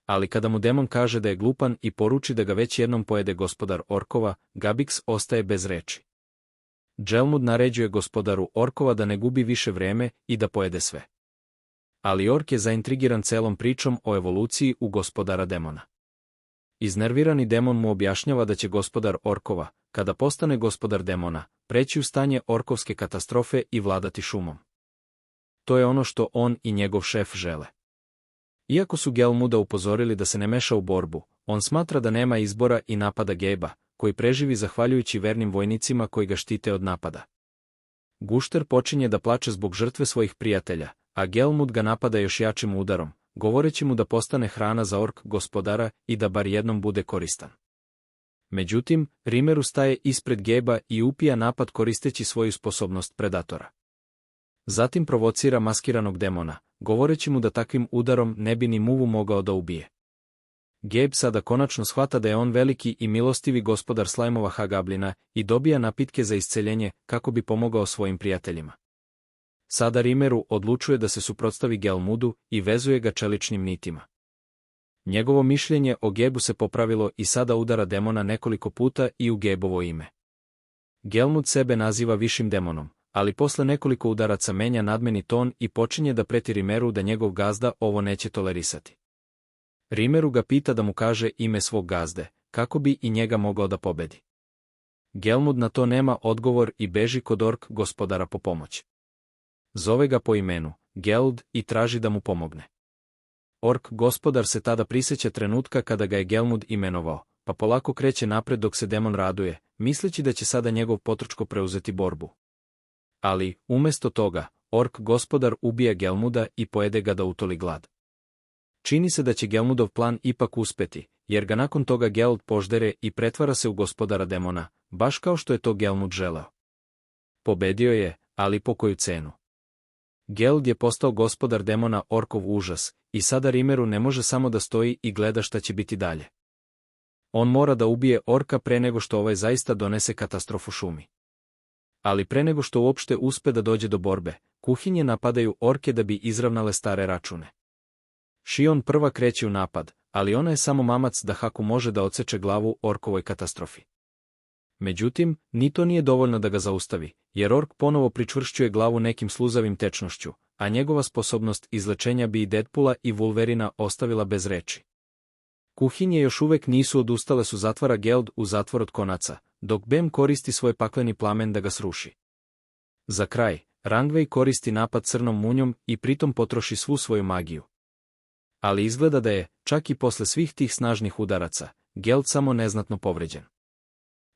Ali kada mu demon kaže da je glupan i poruči da ga već jednom pojede gospodar orkova, Gabix ostaje bez reči. Gelmud naređuje gospodaru orkova da ne gubi više vreme i da pojede sve. Ali ork je zaintrigiran celom pričom o evoluciji u gospodara demona. Iznervirani demon mu objašnjava da će gospodar orkova, kada postane gospodar demona, preći u stanje orkovske katastrofe i vladati šumom. To je ono što on i njegov šef žele. Iako su Gelmuda upozorili da se ne meša u borbu, on smatra da nema izbora i napada Gabea, koji preživi zahvaljujući vernim vojnicima koji ga štite od napada. Gušter počinje da plače zbog žrtve svojih prijatelja, a Gelmud ga napada još jačim udarom, govoreći mu da postane hrana za ork gospodara i da bar jednom bude koristan. Međutim, Rimeru staje ispred Gabea i upija napad koristeći svoju sposobnost predatora. Zatim provocira maskiranog demona, govoreći mu da takvim udarom ne bi ni muvu mogao da ubije. Gabe sada konačno shvata da je on veliki i milostivi gospodar slajmova Hagablina i dobija napitke za isceljenje kako bi pomogao svojim prijateljima. Sada Rimeru odlučuje da se suprotstavi Gelmudu i vezuje ga čeličnim nitima. Njegovo mišljenje o Gebu se popravilo i sada udara demona nekoliko puta i u Gebovo ime. Gelmud sebe naziva višim demonom, ali posle nekoliko udaraca menja nadmeni ton i počinje da preti Rimeru da njegov gazda ovo neće tolerisati. Rimeru ga pita da mu kaže ime svog gazde, kako bi i njega mogao da pobedi. Gelmud na to nema odgovor i beži kod Ork gospodara po pomoć. Zove ga po imenu, Geld, i traži da mu pomogne. Ork gospodar se tada prisjeća trenutka kada ga je Gelmud imenovao, pa polako kreće napred dok se demon raduje, misleći da će sada njegov potrčko preuzeti borbu. Ali, umjesto toga, Ork gospodar ubija Gelmuda i pojede ga da utoli glad. Čini se da će Gelmudov plan ipak uspeti, jer ga nakon toga Geld poždere i pretvara se u gospodara demona, baš kao što je to Gelmud želeo. Pobedio je, ali po koju cenu? Geld je postao gospodar demona Orkov užas, i sada Rimeru ne može samo da stoji i gleda šta će biti dalje. On mora da ubije Orka pre nego što ovaj zaista donese katastrofu šumi. Ali pre nego što uopšte uspe da dođe do borbe, kuhinje napadaju Orke da bi izravnale stare račune. Šion prva kreće u napad, ali ona je samo mamac da Haku može da odseče glavu Orkovoj katastrofi. Međutim, ni to nije dovoljno da ga zaustavi, jer Ork ponovo pričvršćuje glavu nekim sluzavim tečnošću, a njegova sposobnost izlečenja bi i Deadpoola i Wolverina ostavila bez reči. Kuhinje još uvek nisu odustale su zatvara Geld u zatvor od konaca, dok Bem koristi svoj pakleni plamen da ga sruši. Za kraj, Rangway koristi napad crnom munjom i pritom potroši svu svoju magiju. Ali izgleda da je, čak i posle svih tih snažnih udaraca, Geld samo neznatno povređen.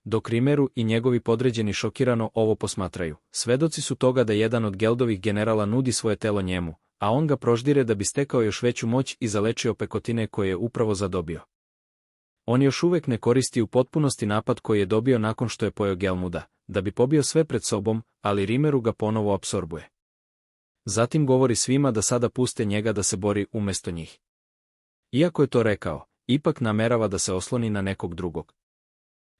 Dok Rimeru i njegovi podređeni šokirano ovo posmatraju, svedoci su toga da jedan od Geldovih generala nudi svoje telo njemu, a on ga proždire da bi stekao još veću moć i zalečio pekotine koje je upravo zadobio. On još uvek ne koristi u potpunosti napad koji je dobio nakon što je pojeo Gelmuda, da bi pobio sve pred sobom, ali Rimeru ga ponovo apsorbuje. Zatim govori svima da sada puste njega da se bori umjesto njih. Iako je to rekao, ipak namerava da se osloni na nekog drugog.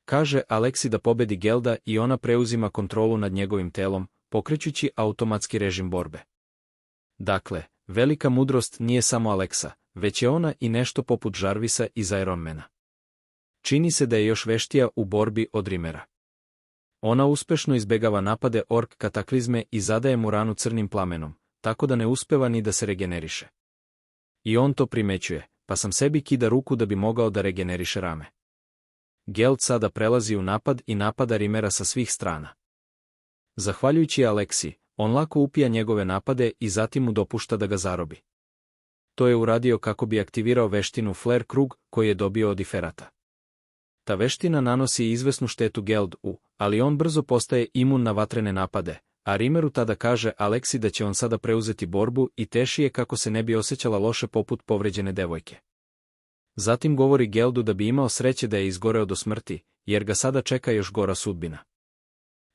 Kaže Aleksi da pobedi Gelda i ona preuzima kontrolu nad njegovim telom, pokrećući automatski režim borbe. Dakle, velika mudrost nije samo Aleksa, već je ona i nešto poput Jarvisa iz Ironmana. Čini se da je još veštija u borbi od Rimera. Ona uspešno izbegava napade Ork kataklizme i zadaje mu ranu crnim plamenom, tako da ne uspeva ni da se regeneriše. I on to primećuje, pa sam sebi kida ruku da bi mogao da regeneriše rame. Geld sada prelazi u napad i napada Rimera sa svih strana. Zahvaljujući Aleksi, on lako upija njegove napade i zatim mu dopušta da ga zarobi. To je uradio kako bi aktivirao veštinu Flare krug koji je dobio od Iferata. Ta veština nanosi izvesnu štetu Geldu, ali on brzo postaje imun na vatrene napade, a Rimeru tada kaže Aleksi da će on sada preuzeti borbu i teši je kako se ne bi osjećala loše poput povređene devojke. Zatim govori Geldu da bi imao sreće da je izgoreo do smrti, jer ga sada čeka još gora sudbina.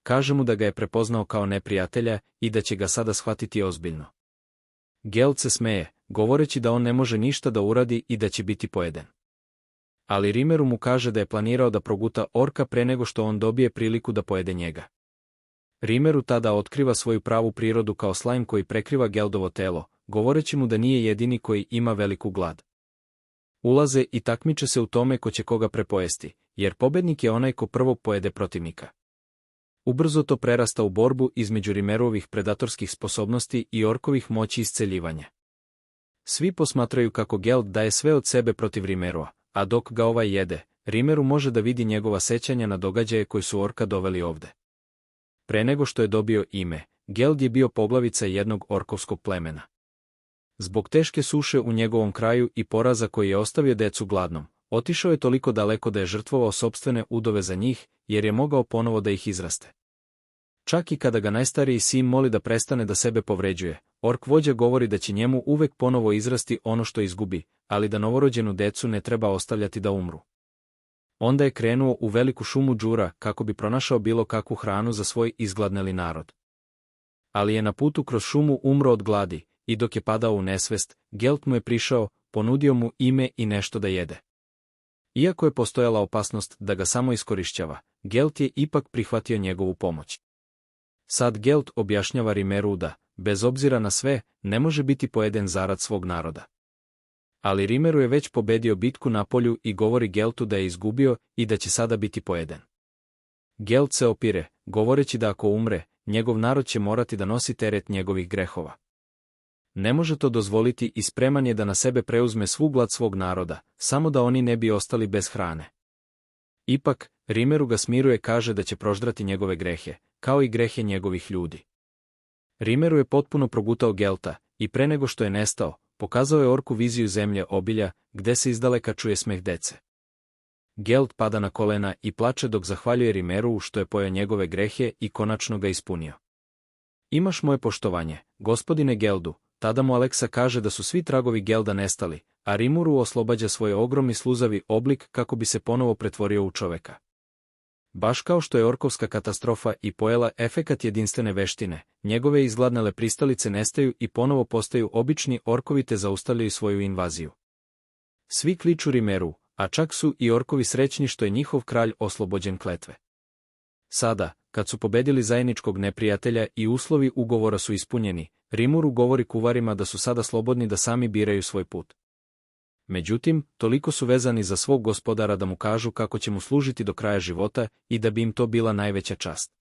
Kaže mu da ga je prepoznao kao neprijatelja i da će ga sada shvatiti ozbiljno. Geld se smeje, govoreći da on ne može ništa da uradi i da će biti pojeden. Ali Rimeru mu kaže da je planirao da proguta Orka pre nego što on dobije priliku da pojede njega. Rimeru tada otkriva svoju pravu prirodu kao slajm koji prekriva Geldovo telo, govoreći mu da nije jedini koji ima veliku glad. Ulaze i takmiče se u tome ko će koga prepojesti, jer pobednik je onaj ko prvog pojede protivnika. Ubrzo to prerasta u borbu između Rimerovih predatorskih sposobnosti i Orkovih moći isceljivanja. Svi posmatraju kako Geld daje sve od sebe protiv Rimerova, a dok ga ovaj jede, Rimeru može da vidi njegova sećanja na događaje koji su Orka doveli ovde. Pre nego što je dobio ime, Geld je bio poglavica jednog orkovskog plemena. Zbog teške suše u njegovom kraju i poraza koji je ostavio decu gladnom, otišao je toliko daleko da je žrtvovao sopstvene udove za njih, jer je mogao ponovo da ih izraste. Čak i kada ga najstariji sin moli da prestane da sebe povređuje, Ork vođa govori da će njemu uvek ponovo izrasti ono što izgubi, ali da novorođenu decu ne treba ostavljati da umru. Onda je krenuo u veliku šumu džura kako bi pronašao bilo kakvu hranu za svoj izgladneli narod. Ali je na putu kroz šumu umro od gladi, i dok je padao u nesvest, Geld mu je prišao, ponudio mu ime i nešto da jede. Iako je postojala opasnost da ga samo iskorišćava, Gelt je ipak prihvatio njegovu pomoć. Sad Gelt objašnjava Rimeru da, bez obzira na sve, ne može biti pojeden zarad svog naroda. Ali Rimeru je već pobedio bitku na polju i govori Geltu da je izgubio i da će sada biti pojeden. Gelt se opire, govoreći da ako umre, njegov narod će morati da nosi teret njegovih grehova. Ne može to dozvoliti i spreman je da na sebe preuzme svu glad svog naroda, samo da oni ne bi ostali bez hrane. Ipak, Rimeru ga smiruje, kaže da će proždrati njegove grehe, kao i grehe njegovih ljudi. Rimeru je potpuno progutao Gelta, i pre nego što je nestao, pokazao je orku viziju zemlje obilja, gde se izdaleka čuje smeh dece. Gelt pada na kolena i plače dok zahvaljuje Rimeru što je pojeo njegove grehe i konačno ga ispunio. Imaš moje poštovanje, gospodine Geldu. Tada mu Aleksa kaže da su svi tragovi Gelda nestali, a Rimuru oslobađa svoj ogromni sluzavi oblik kako bi se ponovo pretvorio u čoveka. Baš kao što je orkovska katastrofa i pojela efekat jedinstvene veštine, njegove izgladnele pristalice nestaju i ponovo postaju obični orkovi te zaustavljaju svoju invaziju. Svi kliču Rimeru, a čak su i orkovi srećni što je njihov kralj oslobođen kletve. Sada, kad su pobedili zajedničkog neprijatelja i uslovi ugovora su ispunjeni, Rimuru govori kuvarima da su sada slobodni da sami biraju svoj put. Međutim, toliko su vezani za svog gospodara da mu kažu kako će mu služiti do kraja života i da bi im to bila najveća čast.